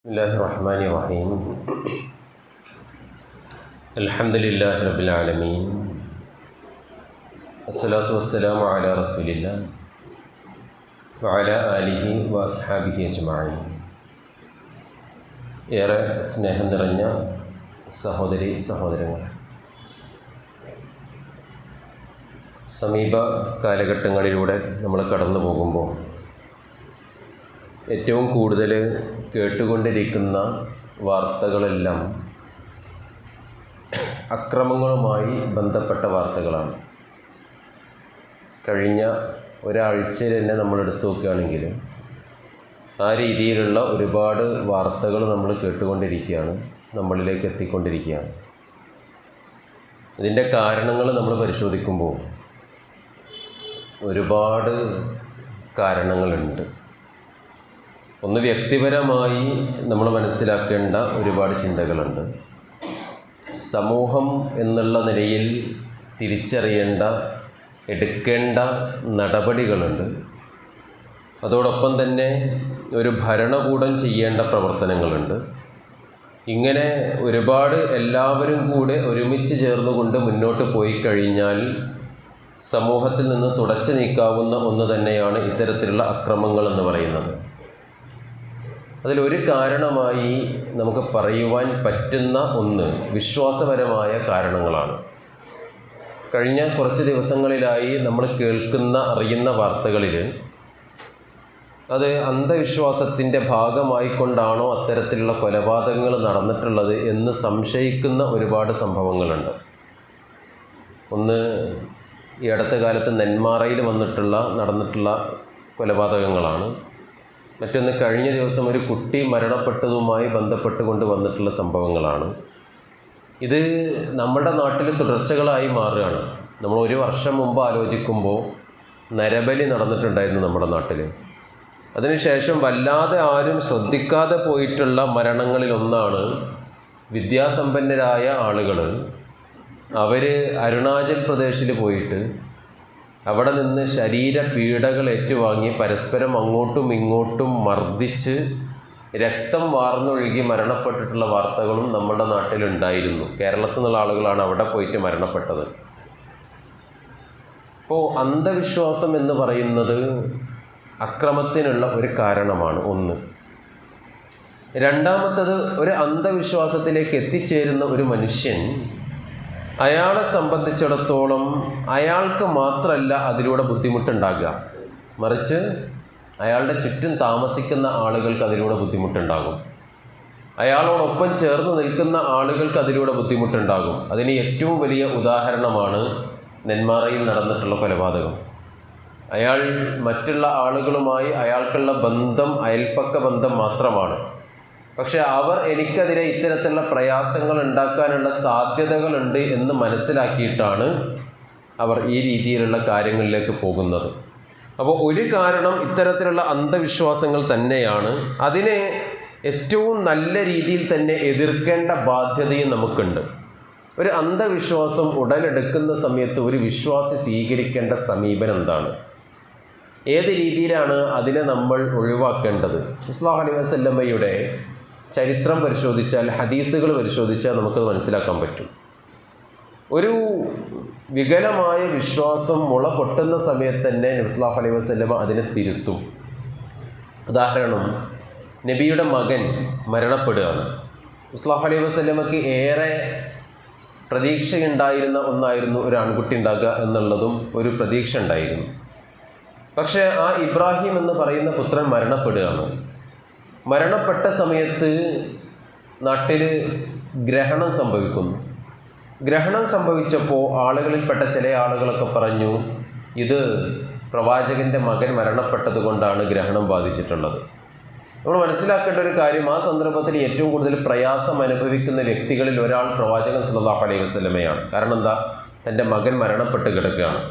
ബിസ്മില്ലാഹിർ-റഹ്മാനിർ-റഹീം. അൽഹംദുലില്ലാഹി റബ്ബിൽ ആലമീൻ. അസ്സലാത്തു വസ്സലാമു അലാ റസൂലില്ലാഹ് വഅലാ ആലിഹി വഅസ്ഹാബിഹി അജ്മഈൻ. ഏറെ സ്നേഹം നിറഞ്ഞ സഹോദരി സഹോദരങ്ങൾ, സമീപ കാലഘട്ടങ്ങളിലൂടെ നമ്മൾ കടന്നു പോകുമ്പോൾ ഏറ്റവും കൂടുതൽ കേട്ടുകൊണ്ടിരിക്കുന്ന വാർത്തകളെല്ലാം അക്രമങ്ങളുമായി ബന്ധപ്പെട്ട വാർത്തകളാണ്. കഴിഞ്ഞ ഒരാഴ്ചയിൽ തന്നെ നമ്മൾ എടുത്തു നോക്കുകയാണെങ്കിൽ ആ രീതിയിലുള്ള ഒരുപാട് വാർത്തകൾ നമ്മൾ കേട്ടുകൊണ്ടിരിക്കുകയാണ്, നമ്മളിലേക്ക് എത്തിക്കൊണ്ടിരിക്കുകയാണ്. ഇതിൻ്റെ കാരണങ്ങൾ നമ്മൾ പരിശോധിക്കുമ്പോൾ ഒരുപാട് കാരണങ്ങളുണ്ട്. ഒന്ന്, വ്യക്തിപരമായി നമ്മൾ മനസ്സിലാക്കേണ്ട ഒരുപാട് ചിന്തകളുണ്ട്. സമൂഹം എന്നുള്ള നിലയിൽ തിരിച്ചറിയേണ്ട, എടുക്കേണ്ട നടപടികളുണ്ട്. അതോടൊപ്പം തന്നെ ഒരു ഭരണകൂടം ചെയ്യേണ്ട പ്രവർത്തനങ്ങളുണ്ട്. ഇങ്ങനെ ഒരുപാട് എല്ലാവരും കൂടെ ഒരുമിച്ച് ചേർന്നുകൊണ്ട് മുന്നോട്ട് പോയി കഴിഞ്ഞാൽ സമൂഹത്തിൽ നിന്ന് തുടച്ചു നീക്കാവുന്ന ഒന്ന് തന്നെയാണ് ഇത്തരത്തിലുള്ള അക്രമങ്ങൾ എന്ന് പറയുന്നത്. അതിലൊരു കാരണമായി നമുക്ക് പറയുവാൻ പറ്റുന്ന ഒന്ന് വിശ്വാസപരമായ കാരണങ്ങളാണ്. കഴിഞ്ഞ കുറച്ച് ദിവസങ്ങളിലായി നമ്മൾ കേൾക്കുന്ന, അറിയുന്ന വാർത്തകളിൽ അത് അന്ധവിശ്വാസത്തിൻ്റെ ഭാഗമായിക്കൊണ്ടാണോ അത്തരത്തിലുള്ള കൊലപാതകങ്ങൾ നടന്നിട്ടുള്ളത് എന്ന് സംശയിക്കുന്ന ഒരുപാട് സംഭവങ്ങളുണ്ട്. ഒന്ന്, ഈ അടുത്ത കാലത്ത് നെന്മാറയിൽ നടന്നിട്ടുള്ള കൊലപാതകങ്ങളാണ്. മറ്റൊന്ന്, കഴിഞ്ഞ ദിവസം ഒരു കുട്ടി മരണപ്പെട്ടതുമായി ബന്ധപ്പെട്ടുകൊണ്ട് വന്നിട്ടുള്ള സംഭവങ്ങളാണ്. ഇത് നമ്മുടെ നാട്ടിൽ തുടർച്ചകളായി മാറുകയാണ്. നമ്മൾ ഒരു വർഷം മുമ്പ് ആലോചിക്കുമ്പോൾ നരബലി നടന്നിട്ടുണ്ടായിരുന്നു നമ്മുടെ നാട്ടിൽ. അതിനുശേഷം വല്ലാതെ ആരും ശ്രദ്ധിക്കാതെ പോയിട്ടുള്ള മരണങ്ങളിലൊന്നാണ് വിദ്യാസമ്പന്നരായ ആളുകൾ അവർ അരുണാചൽ പ്രദേശിൽ പോയിട്ട് അവിടെ നിന്ന് ശരീരപീഡകൾ ഏറ്റുവാങ്ങി പരസ്പരം അങ്ങോട്ടും ഇങ്ങോട്ടും മർദ്ദിച്ച് രക്തം വാർന്നൊഴുകി മരണപ്പെട്ടിട്ടുള്ള വാർത്തകളും നമ്മുടെ നാട്ടിലുണ്ടായിരുന്നു. കേരളത്തിൽ നിന്നുള്ള ആളുകളാണ് അവിടെ പോയിട്ട് മരണപ്പെട്ടത്. അപ്പോൾ അന്ധവിശ്വാസം എന്ന് പറയുന്നത് അക്രമത്തിനുള്ള ഒരു കാരണമാണ്. ഒന്ന്. രണ്ടാമത്തത്, ഒരു അന്ധവിശ്വാസത്തിലേക്ക് എത്തിച്ചേരുന്ന ഒരു മനുഷ്യൻ, അയാളെ സംബന്ധിച്ചിടത്തോളം അയാൾക്ക് മാത്രമല്ല അതിലൂടെ ബുദ്ധിമുട്ടുണ്ടാകുക, മറിച്ച് അയാളുടെ ചുറ്റും താമസിക്കുന്ന ആളുകൾക്ക് അതിലൂടെ ബുദ്ധിമുട്ടുണ്ടാകും. അയാളോടൊപ്പം ചേർന്ന് നിൽക്കുന്ന ആളുകൾക്ക് അതിലൂടെ ബുദ്ധിമുട്ടുണ്ടാകും. അതിന് ഏറ്റവും വലിയ ഉദാഹരണമാണ് നെന്മാറയിൽ നടന്നിട്ടുള്ള കൊലപാതകം. അയാൾ മറ്റുള്ള ആളുകളുമായി അയാൾക്കുള്ള ബന്ധം അയൽപ്പക്ക ബന്ധം മാത്രമാണ്. പക്ഷെ അവർ എനിക്കെതിരെ ഇത്തരത്തിലുള്ള പ്രയാസങ്ങൾ ഉണ്ടാക്കാനുള്ള സാധ്യതകളുണ്ട് എന്ന് മനസ്സിലാക്കിയിട്ടാണ് അവർ ഈ രീതിയിലുള്ള കാര്യങ്ങളിലേക്ക് പോകുന്നത്. അപ്പോൾ ഒരു കാരണം ഇത്തരത്തിലുള്ള അന്ധവിശ്വാസങ്ങൾ തന്നെയാണ്. അതിനെ ഏറ്റവും നല്ല രീതിയിൽ തന്നെ എതിർക്കേണ്ട ബാധ്യതയും നമുക്കുണ്ട്. ഒരു അന്ധവിശ്വാസം ഉടലെടുക്കുന്ന സമയത്ത് ഒരു വിശ്വാസി സ്വീകരിക്കേണ്ട സമീപനം എന്താണ്? ഏത് രീതിയിലാണ് അതിനെ നമ്മൾ ഒഴിവാക്കേണ്ടത്? സല്ലല്ലാഹു അലൈഹി വസല്ലമയുടെ ചരിത്രം പരിശോധിച്ചാൽ, ഹദീസുകൾ പരിശോധിച്ചാൽ നമുക്കത് മനസ്സിലാക്കാൻ പറ്റും. ഒരു വികലമായ വിശ്വാസം മുള പൊട്ടുന്ന സമയത്ത് തന്നെ നബി സല്ലല്ലാഹു അലൈഹി വസല്ലമ അതിനെ തിരുത്തും. ഉദാഹരണം, നബിയുടെ മകൻ മരണപ്പെടുകയാണ്. നബി സല്ലല്ലാഹു അലൈഹി വസല്ലമക്ക് ഏറെ പ്രതീക്ഷയുണ്ടായിരുന്ന ഒന്നായിരുന്നു ഒരു ആൺകുട്ടി ഉണ്ടാകുക എന്നുള്ളതും ഒരു പ്രതീക്ഷ ഉണ്ടായിരുന്നു. പക്ഷേ ആ ഇബ്രാഹിം എന്ന് പറയുന്ന പുത്രൻ മരണപ്പെടുകയാണ്. മരണപ്പെട്ട സമയത്ത് നാട്ടിൽ ഗ്രഹണം സംഭവിക്കുന്നു. ഗ്രഹണം സംഭവിച്ചപ്പോൾ ആളുകളിൽപ്പെട്ട ചില ആളുകളൊക്കെ പറഞ്ഞു, ഇത് പ്രവാചകൻ്റെ മകൻ മരണപ്പെട്ടത് കൊണ്ടാണ് ഗ്രഹണം ബാധിച്ചിട്ടുള്ളത്. നമ്മൾ മനസ്സിലാക്കേണ്ട ഒരു കാര്യം, ആ സന്ദർഭത്തിൽ ഏറ്റവും കൂടുതൽ പ്രയാസം അനുഭവിക്കുന്ന വ്യക്തികളിൽ ഒരാൾ പ്രവാചകൻ സല്ലല്ലാഹു അലൈഹി വസല്ലമയാണ്. കാരണം എന്താ? തൻ്റെ മകൻ മരണപ്പെട്ട് കിടക്കുകയാണ്.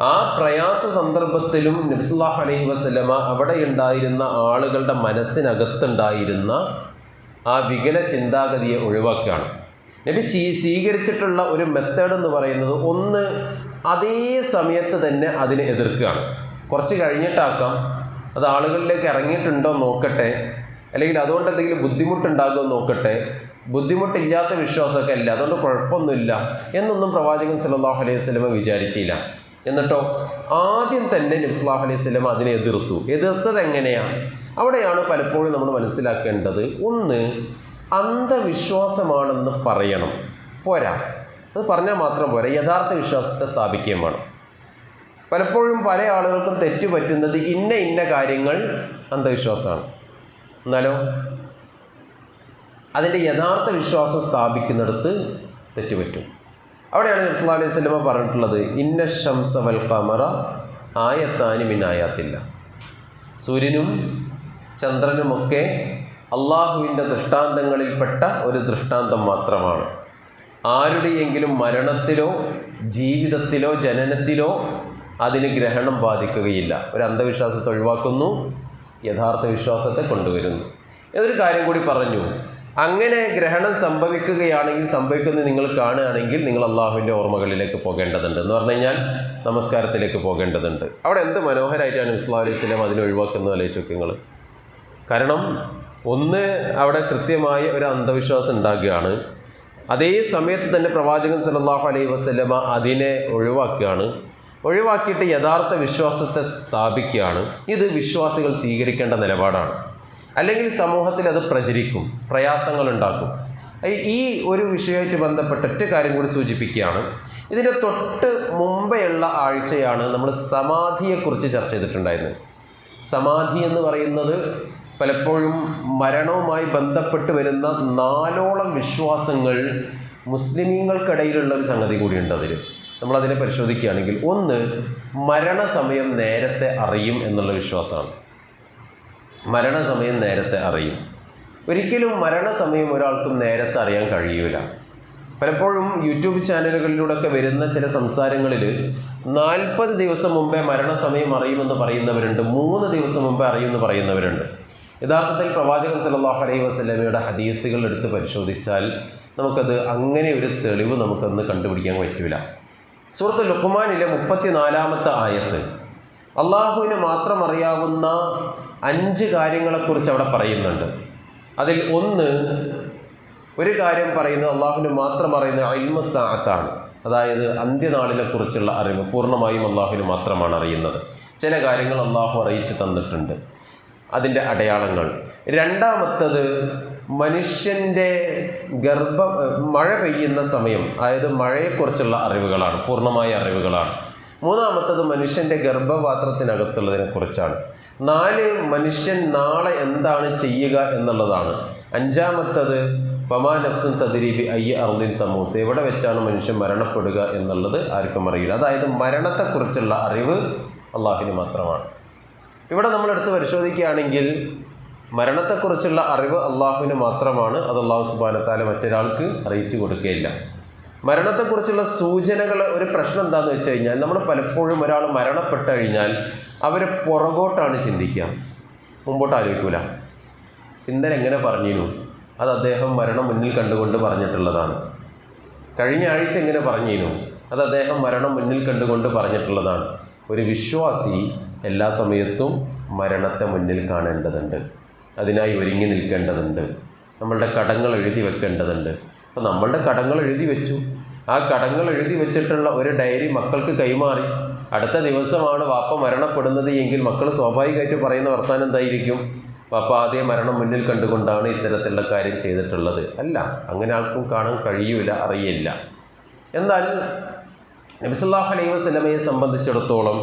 ആ പ്രയാസ സന്ദർഭത്തിലും നബി സല്ലല്ലാഹു അലൈഹി വസല്ലമ അവിടെ ഉണ്ടായിരുന്ന ആളുകളുടെ മനസ്സിനകത്തുണ്ടായിരുന്ന ആ വികല ചിന്താഗതിയെ ഒഴിവാക്കുകയാണ്. നബി സ്വീകരിച്ചിട്ടുള്ള ഒരു മെത്തേഡ് എന്ന് പറയുന്നത്, ഒന്ന്, അതേ സമയത്ത് തന്നെ അതിനെ എതിർക്കുകയാണ്. കുറച്ച് കഴിഞ്ഞിട്ടാക്കാം, അത് ആളുകളിലേക്ക് ഇറങ്ങിയിട്ടുണ്ടോ നോക്കട്ടെ അല്ലെങ്കിൽ അതുകൊണ്ട് എന്തെങ്കിലും ബുദ്ധിമുട്ടുണ്ടാകുമെന്ന് നോക്കട്ടെ, ബുദ്ധിമുട്ടില്ലാത്ത വിശ്വാസമൊക്കെ അല്ല, അതുകൊണ്ട് കുഴപ്പമൊന്നുമില്ല എന്നൊന്നും പ്രവാചകൻ സല്ലല്ലാഹു അലൈഹി വസല്ലം വിചാരിച്ചില്ല. എന്നിട്ടോ ആദ്യം തന്നെ നബി സല്ലല്ലാഹു അലൈഹി വസല്ലം അതിനെ എതിർത്തത് എങ്ങനെയാണ്? അവിടെയാണ് പലപ്പോഴും നമ്മൾ മനസ്സിലാക്കേണ്ടത്. ഒന്ന്, അന്ധവിശ്വാസമാണെന്ന് പറയണം, പോരാ. അത് പറഞ്ഞാൽ മാത്രം പോരാ, യഥാർത്ഥ വിശ്വാസത്തെ സ്ഥാപിക്കുകയും വേണം. പലപ്പോഴും പല ആളുകൾക്കും തെറ്റുപറ്റുന്നത് ഇന്ന കാര്യങ്ങൾ അന്ധവിശ്വാസമാണ്, എന്നാലോ അതിൻ്റെ യഥാർത്ഥ വിശ്വാസം സ്ഥാപിക്കുന്നിടത്ത് തെറ്റുപറ്റും. അവിടെയാണ് നബി സല്ലല്ലാഹു അലൈഹി വസല്ലം പറഞ്ഞിട്ടുള്ളത്, ഇന്ന ശംസ വൽ ഖമറ ആയത്താനി മിൻ ആയാത്തില്ല. സൂര്യനും ചന്ദ്രനുമൊക്കെ അള്ളാഹുവിൻ്റെ ദൃഷ്ടാന്തങ്ങളിൽപ്പെട്ട ഒരു ദൃഷ്ടാന്തം മാത്രമാണ്. ആരുടെയെങ്കിലും മരണത്തിലോ ജീവിതത്തിലോ ജനനത്തിലോ അതിന് ഗ്രഹണം ബാധിക്കുകയില്ല. ഒരു അന്ധവിശ്വാസത്തെ ഒഴിവാക്കുന്നു, യഥാർത്ഥ വിശ്വാസത്തെ കൊണ്ടുവരുന്നു. എന്നൊരു കാര്യം കൂടി പറഞ്ഞു, അങ്ങനെ ഗ്രഹണം സംഭവിക്കുന്നത് നിങ്ങൾ കാണുകയാണെങ്കിൽ നിങ്ങൾ അള്ളാഹുവിൻ്റെ ഓർമ്മകളിലേക്ക് പോകേണ്ടതുണ്ട്. എന്ന് പറഞ്ഞു കഴിഞ്ഞാൽ നമസ്കാരത്തിലേക്ക് പോകേണ്ടതുണ്ട്. അവിടെ എന്ത് മനോഹരമായിട്ടാണ് നബി സല്ലല്ലാഹു അലൈഹി വസല്ലം അതിനെ ഒഴിവാക്കുന്നത് ആലോചിച്ച് നിങ്ങൾ. കാരണം ഒന്ന്, അവിടെ കൃത്യമായ ഒരു അന്ധവിശ്വാസം ഉണ്ടാകുകയാണ്. അതേ സമയത്ത് തന്നെ പ്രവാചകൻ സല്ലല്ലാഹു അലൈഹി വസല്ലമ അതിനെ ഒഴിവാക്കിയിട്ട് യഥാർത്ഥ വിശ്വാസത്തെ സ്ഥാപിക്കുകയാണ്. ഇത് വിശ്വാസികൾ സ്വീകരിക്കേണ്ട നിലപാടാണ്. അല്ലെങ്കിൽ സമൂഹത്തിൽ അത് പ്രചരിക്കും, പ്രയാസങ്ങളുണ്ടാക്കും. ഈ ഒരു വിഷയമായിട്ട് ബന്ധപ്പെട്ട ഒറ്റ കാര്യം കൂടി സൂചിപ്പിക്കുകയാണ്. ഇതിൻ്റെ തൊട്ട് മുമ്പെയുള്ള ആഴ്ചയാണ് നമ്മൾ സമാധിയെക്കുറിച്ച് ചർച്ച ചെയ്തിട്ടുണ്ടായിരുന്നത്. സമാധി എന്ന് പറയുന്നത് പലപ്പോഴും മരണവുമായി ബന്ധപ്പെട്ട് വരുന്ന 4ഓളം വിശ്വാസങ്ങൾ മുസ്ലിമീങ്ങൾക്കിടയിലുള്ള ഒരു സംഗതി കൂടിയുണ്ട്. നമ്മളതിനെ പരിശോധിക്കുകയാണെങ്കിൽ, ഒന്ന്, മരണസമയം നേരത്തെ അറിയും എന്നുള്ള വിശ്വാസമാണ്. മരണസമയം നേരത്തെ അറിയും. ഒരിക്കലും മരണസമയം ഒരാൾക്കും നേരത്തെ അറിയാൻ കഴിയൂല. പലപ്പോഴും യൂട്യൂബ് ചാനലുകളിലൂടെയൊക്കെ വരുന്ന ചില സംസാരങ്ങളിൽ 40 ദിവസം മുമ്പേ മരണസമയം അറിയുമെന്ന് പറയുന്നവരുണ്ട്, 3 ദിവസം മുമ്പേ അറിയുമെന്ന് പറയുന്നവരുണ്ട്. യഥാർത്ഥത്തിൽ പ്രവാചകൻ സല്ലല്ലാഹു അലൈഹി വസല്ലമയുടെ ഹദീസുകൾ എടുത്ത് പരിശോധിച്ചാൽ നമുക്കത് അങ്ങനെ ഒരു തെളിവ് നമുക്കൊന്ന് കണ്ടുപിടിക്കാൻ പറ്റില്ല. സൂറത്ത് ലുഖ്മാനിലെ 34-ാമത്തെ ആയത്ത് അള്ളാഹുവിന് മാത്രം അറിയാവുന്ന 5 കാര്യങ്ങളെക്കുറിച്ച് അവിടെ പറയുന്നുണ്ട്. അതിൽ ഒരു കാര്യം പറയുന്നത് അള്ളാഹുവിന് മാത്രം അറിയുന്ന ഇൽമു സാഅത്താണ്. അതായത് അന്ത്യനാളിനെക്കുറിച്ചുള്ള അറിവ് പൂർണ്ണമായും അള്ളാഹുവിന് മാത്രമാണ് അറിയുന്നത്. ചില കാര്യങ്ങൾ അള്ളാഹു അറിയിച്ച് തന്നിട്ടുണ്ട്, അതിൻ്റെ അടയാളങ്ങൾ. രണ്ടാമത്തത് മനുഷ്യൻ്റെ മഴ പെയ്യുന്ന സമയം, അതായത് മഴയെക്കുറിച്ചുള്ള അറിവുകളാണ്, പൂർണ്ണമായ അറിവുകളാണ്. മൂന്നാമത്തത് മനുഷ്യൻ്റെ ഗർഭപാത്രത്തിനകത്തുള്ളതിനെക്കുറിച്ചാണ്. 4, മനുഷ്യൻ നാളെ എന്താണ് ചെയ്യുക എന്നുള്ളതാണ്. 5-ാമത്തത് പമാ നഫ്സുൻ തദ്രി ബി അയ്യി അർദിൻ തമൂത്ത്, എവിടെ വെച്ചാണ് മനുഷ്യൻ മരണപ്പെടുക എന്നുള്ളത് ആർക്കും അറിയില്ല. അതായത് മരണത്തെക്കുറിച്ചുള്ള അറിവ് അള്ളാഹുവിന് മാത്രമാണ്. ഇവിടെ നമ്മളെടുത്ത് പരിശോധിക്കുകയാണെങ്കിൽ മരണത്തെക്കുറിച്ചുള്ള അറിവ് അള്ളാഹുവിന് മാത്രമാണ്. അത് അള്ളാഹു സുബ്ഹാനഹു വ തആല മറ്റൊരാൾക്ക് അറിയിച്ചു കൊടുക്കുകയില്ല. മരണത്തെക്കുറിച്ചുള്ള സൂചനകൾ, ഒരു പ്രശ്നം എന്താണെന്ന് വെച്ച് കഴിഞ്ഞാൽ, നമ്മൾ പലപ്പോഴും ഒരാൾ മരണപ്പെട്ട് കഴിഞ്ഞാൽ അവരെ പുറകോട്ടാണ് ചിന്തിക്കുക, മുമ്പോട്ട് ആലോചിക്കൂല. ഇന്നലെ എങ്ങനെ പറഞ്ഞിരുന്നു, അത് അദ്ദേഹം മരണം മുന്നിൽ കണ്ടുകൊണ്ട് പറഞ്ഞിട്ടുള്ളതാണ്. കഴിഞ്ഞ ആഴ്ച എങ്ങനെ പറഞ്ഞിരുന്നു, അത് അദ്ദേഹം മരണം മുന്നിൽ കണ്ടുകൊണ്ട് പറഞ്ഞിട്ടുള്ളതാണ്. ഒരു വിശ്വാസി എല്ലാ സമയത്തും മരണത്തെ മുന്നിൽ കാണേണ്ടതുണ്ട്, അതിനായി ഒരുങ്ങി നിൽക്കേണ്ടതുണ്ട്, നമ്മളുടെ കടങ്ങൾ എഴുതി വെക്കേണ്ടതുണ്ട്. അപ്പോൾ നമ്മളുടെ കടങ്ങൾ എഴുതി വെച്ചു, ആ കടങ്ങൾ എഴുതി വെച്ചിട്ടുള്ള ഒരു ഡയറി മക്കൾക്ക് കൈമാറി. അടുത്ത ദിവസമാണ് വാപ്പ മരണപ്പെടുന്നത് എങ്കിൽ മക്കൾ സ്വാഭാവികമായിട്ട് പറയുന്ന വർത്താനം എന്തായിരിക്കും? വാപ്പ ആദ്യം മരണം മുന്നിൽ കണ്ടുകൊണ്ടാണ് ഇത്തരത്തിലുള്ള കാര്യം ചെയ്തിട്ടുള്ളത്. അല്ല, അങ്ങനെ ആൾക്കും കാണാൻ കഴിയൂല, അറിയില്ല. എന്നാൽ നബി സല്ലല്ലാഹു അലൈഹി വസല്ലമയെ സംബന്ധിച്ചിടത്തോളം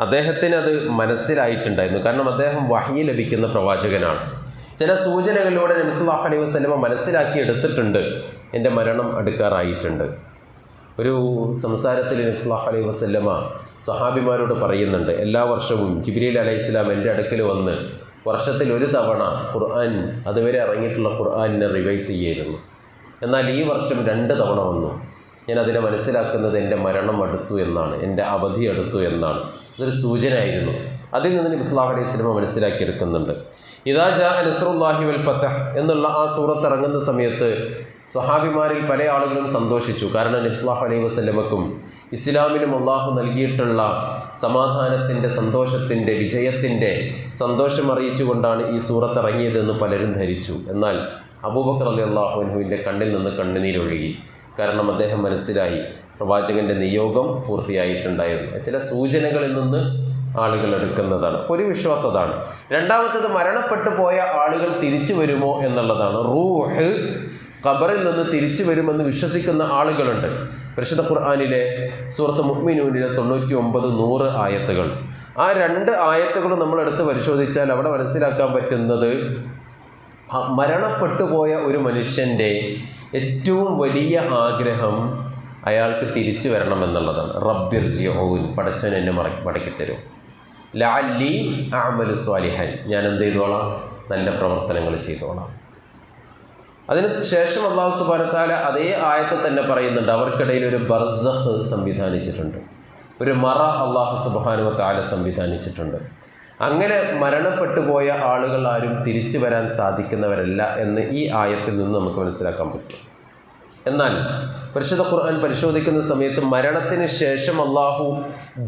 അദ്ദേഹത്തിന് അത് മനസ്സിലായിട്ടുണ്ടായിരുന്നു. കാരണം അദ്ദേഹം വഹ്യ് ലഭിക്കുന്ന പ്രവാചകനാണ്. ചില സൂചനകളിലൂടെ നബി സല്ലല്ലാഹു അലൈഹി വസല്ലമ മനസ്സിലാക്കി എടുത്തിട്ടുണ്ട്, എൻ്റെ മരണം അടുക്കാറായിട്ടുണ്ട്. ഒരു സംസാരത്തിൽ നബി സല്ലല്ലാഹു അലൈഹി വസല്ലമ സഹാബിമാരോട് പറയുന്നുണ്ട്, എല്ലാ വർഷവും ജിബ്രീൽ അലൈഹിസ്സലാം എൻ്റെ അടുക്കൽ വന്ന് വർഷത്തിൽ ഒരു തവണ ഖുർആൻ, അതുവരെ ഇറങ്ങിയിട്ടുള്ള ഖുർആനിനെ റിവൈസ് ചെയ്യായിരുന്നു. എന്നാൽ ഈ വർഷം 2 തവണ വന്നു. ഞാൻ അതിനെ മനസ്സിലാക്കുന്നത് എൻ്റെ മരണം അടുത്തു എന്നാണ്, എൻ്റെ അവധി അടുത്തു എന്നാണ്. ഇതൊരു സൂചനയായിരുന്നു. അതിൽ നിന്ന് നബി സല്ലല്ലാഹു അലൈഹി വസല്ലമ മനസ്സിലാക്കിയെടുക്കുന്നുണ്ട്. ഇദാ ജാഅ നസ്റുല്ലാഹി വൽ ഫതഹ് എന്നുള്ള ആ സൂറത്ത് ഇറങ്ങുന്ന സമയത്ത് സ്വഹാബിമാരിൽ പല ആളുകളും സന്തോഷിച്ചു. കാരണം നബി സല്ലല്ലാഹു അലൈഹി വസല്ലമക്കും ഇസ്ലാമിനും അള്ളാഹു നൽകിയിട്ടുള്ള സമാധാനത്തിൻ്റെ, സന്തോഷത്തിൻ്റെ, വിജയത്തിൻ്റെ സന്തോഷം അറിയിച്ചുകൊണ്ടാണ് ഈ സൂറത്ത് ഇറങ്ങിയതെന്ന് പലരും ധരിച്ചു. എന്നാൽ അബൂബക്കർ റളിയല്ലാഹു അൻഹുവിൻ്റെ കണ്ണിൽ നിന്ന് കണ്ണുനീരൊഴുകി. കാരണം അദ്ദേഹം മനസ്സിലായി പ്രവാചകൻ്റെ നിയോഗം പൂർത്തിയായിട്ടുണ്ടായിരുന്നു. ചില സൂചനകളിൽ നിന്ന് ആളുകൾ എടുക്കുന്നതാണ്. ഒരു വിശ്വാസം അതാണ്. രണ്ടാമത്തേത് മരണപ്പെട്ടു പോയ ആളുകൾ തിരിച്ചു വരുമോ എന്നുള്ളതാണ്. റൂഹ് ഖബറിൽ നിന്ന് തിരിച്ചു വരുമെന്ന് വിശ്വസിക്കുന്ന ആളുകളുണ്ട്. പരിശുദ്ധ ഖുർആനിലെ സൂറത്ത് മുഅ്മിനൂനിലെ 99, 100 ആയത്തുകൾ, ആ 2 ആയത്തുകളും നമ്മളെടുത്ത് പരിശോധിച്ചാൽ അവിടെ മനസ്സിലാക്കാൻ പറ്റുന്നത് മരണപ്പെട്ടു പോയ ഒരു മനുഷ്യൻ്റെ ഏറ്റവും വലിയ ആഗ്രഹം അയാൾക്ക് തിരിച്ചു വരണം എന്നുള്ളതാണ്. റബ്ബിർജിഊൻ, പടച്ചവൻ എന്നെ മടക്കിത്തരും. ലഅല്ലി അഅമലു സ്വാലിഹൻ, ഞാൻ എന്ത് ചെയ്തോളാം, നല്ല പ്രവർത്തനങ്ങൾ ചെയ്തോളാം. അതിന് ശേഷം അല്ലാഹു സുബ്ഹാനഹു വ തആല അതേ ആയത്തിൽ തന്നെ പറയുന്നുണ്ട്, അവർക്കിടയിൽ ഒരു ബർസഖ് സംവിധാനിച്ചിട്ടുണ്ട്, ഒരു മറ അല്ലാഹു സുബ്ഹാനഹു വ തആല സംവിധാനിച്ചിട്ടുണ്ട്. അങ്ങനെ മരണപ്പെട്ടു പോയ ആളുകൾ ആരും തിരിച്ചു വരാൻ സാധിക്കുന്നവരല്ല എന്ന് ഈ ആയത്തിൽ നിന്ന് നമുക്ക് മനസ്സിലാക്കാൻ പറ്റും. എന്നാൽ പരിശുദ്ധ ഖുർആൻ പരിശോധിക്കുന്ന സമയത്ത് മരണത്തിന് ശേഷം അള്ളാഹു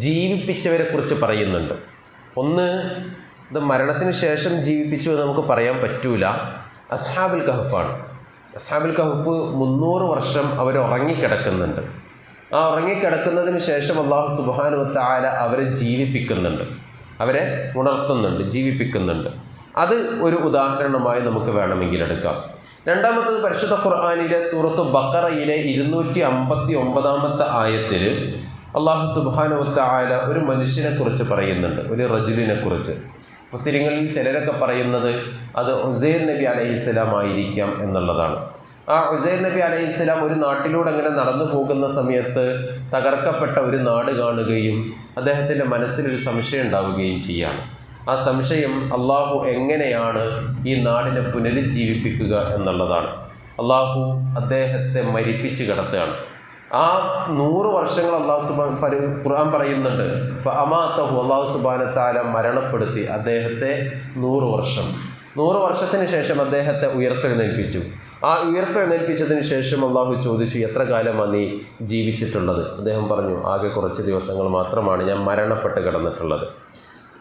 ജീവിപ്പിച്ചവരെ കുറിച്ച് പറയുന്നുണ്ട്. ഒന്ന്, ഇത് മരണത്തിന് ശേഷം ജീവിപ്പിച്ചു എന്ന് നമുക്ക് പറയാൻ പറ്റൂല. അസ്ഹാബുൽ കഹ്ഫാണ്. അസ്ഹാബുൽ കഹ്ഫ് 300 വർഷം അവർ ഉറങ്ങിക്കിടക്കുന്നുണ്ട്. ആ ഉറങ്ങിക്കിടക്കുന്നതിന് ശേഷം അള്ളാഹു സുബ്ഹാനഹു വ തആല അവരെ ജീവിപ്പിക്കുന്നുണ്ട്, അവരെ ഉണർത്തുന്നുണ്ട്, ജീവിപ്പിക്കുന്നുണ്ട്. അത് ഒരു ഉദാഹരണമായി നമുക്ക് വേണമെങ്കിൽ എടുക്കാം. രണ്ടാമത്തത് പരിശുദ്ധ ഖുർആനിലെ സൂറത്ത് ബഖറയിലെ 259 ആയത്തിൽ അല്ലാഹു സുബ്ഹാനഹു വ തആല ഒരു മനുഷ്യനെ കുറിച്ച് പറയുന്നുണ്ട്, ഒരു റജുലിനെ കുറിച്ച്. മുസ്ലിങ്ങളിൽ ചിലരൊക്കെ പറയുന്നത് അത് ഉസൈർ നബി അലൈഹിസ്സലാം ആയിരിക്കാം എന്നുള്ളതാണ്. ആ ഉസൈർ നബി അലൈഹിസ്സലാം ഒരു നാട്ടിലൂടെ അങ്ങനെ നടന്നു പോകുന്ന സമയത്ത് തകർക്കപ്പെട്ട ഒരു നാട് കാണുകയും അദ്ദേഹത്തിൻ്റെ മനസ്സിലൊരു സംശയം ഉണ്ടാവുകയും ചെയ്യാണ്. ആ സംശയം അള്ളാഹു എങ്ങനെയാണ് ഈ നാടിനെ പുനരുജ്ജീവിപ്പിക്കുക എന്നുള്ളതാണ്. അള്ളാഹു അദ്ദേഹത്തെ മരിപ്പിച്ച് കിടത്തുകയാണ്. ആ 100 വർഷങ്ങൾ ഖുർആൻ പറയുന്നുണ്ട്. അപ്പോൾ അമാതഹു, അള്ളാഹു സുബ്ഹാനഹു വ തആല മരണപ്പെടുത്തി അദ്ദേഹത്തെ 100 വർഷത്തിന് ശേഷം അദ്ദേഹത്തെ ഉയർത്തെഴുന്നേൽപ്പിച്ചു. ആ ഉയർത്തെഴുന്നേൽപ്പിച്ചതിന് ശേഷം അള്ളാഹു ചോദിച്ചു, എത്ര കാലമാണ് നീ ജീവിച്ചിട്ടുള്ളത്? അദ്ദേഹം പറഞ്ഞു, ആകെ കുറച്ച് ദിവസങ്ങൾ മാത്രമാണ് ഞാൻ മരണപ്പെട്ട് കിടന്നിട്ടുള്ളത്.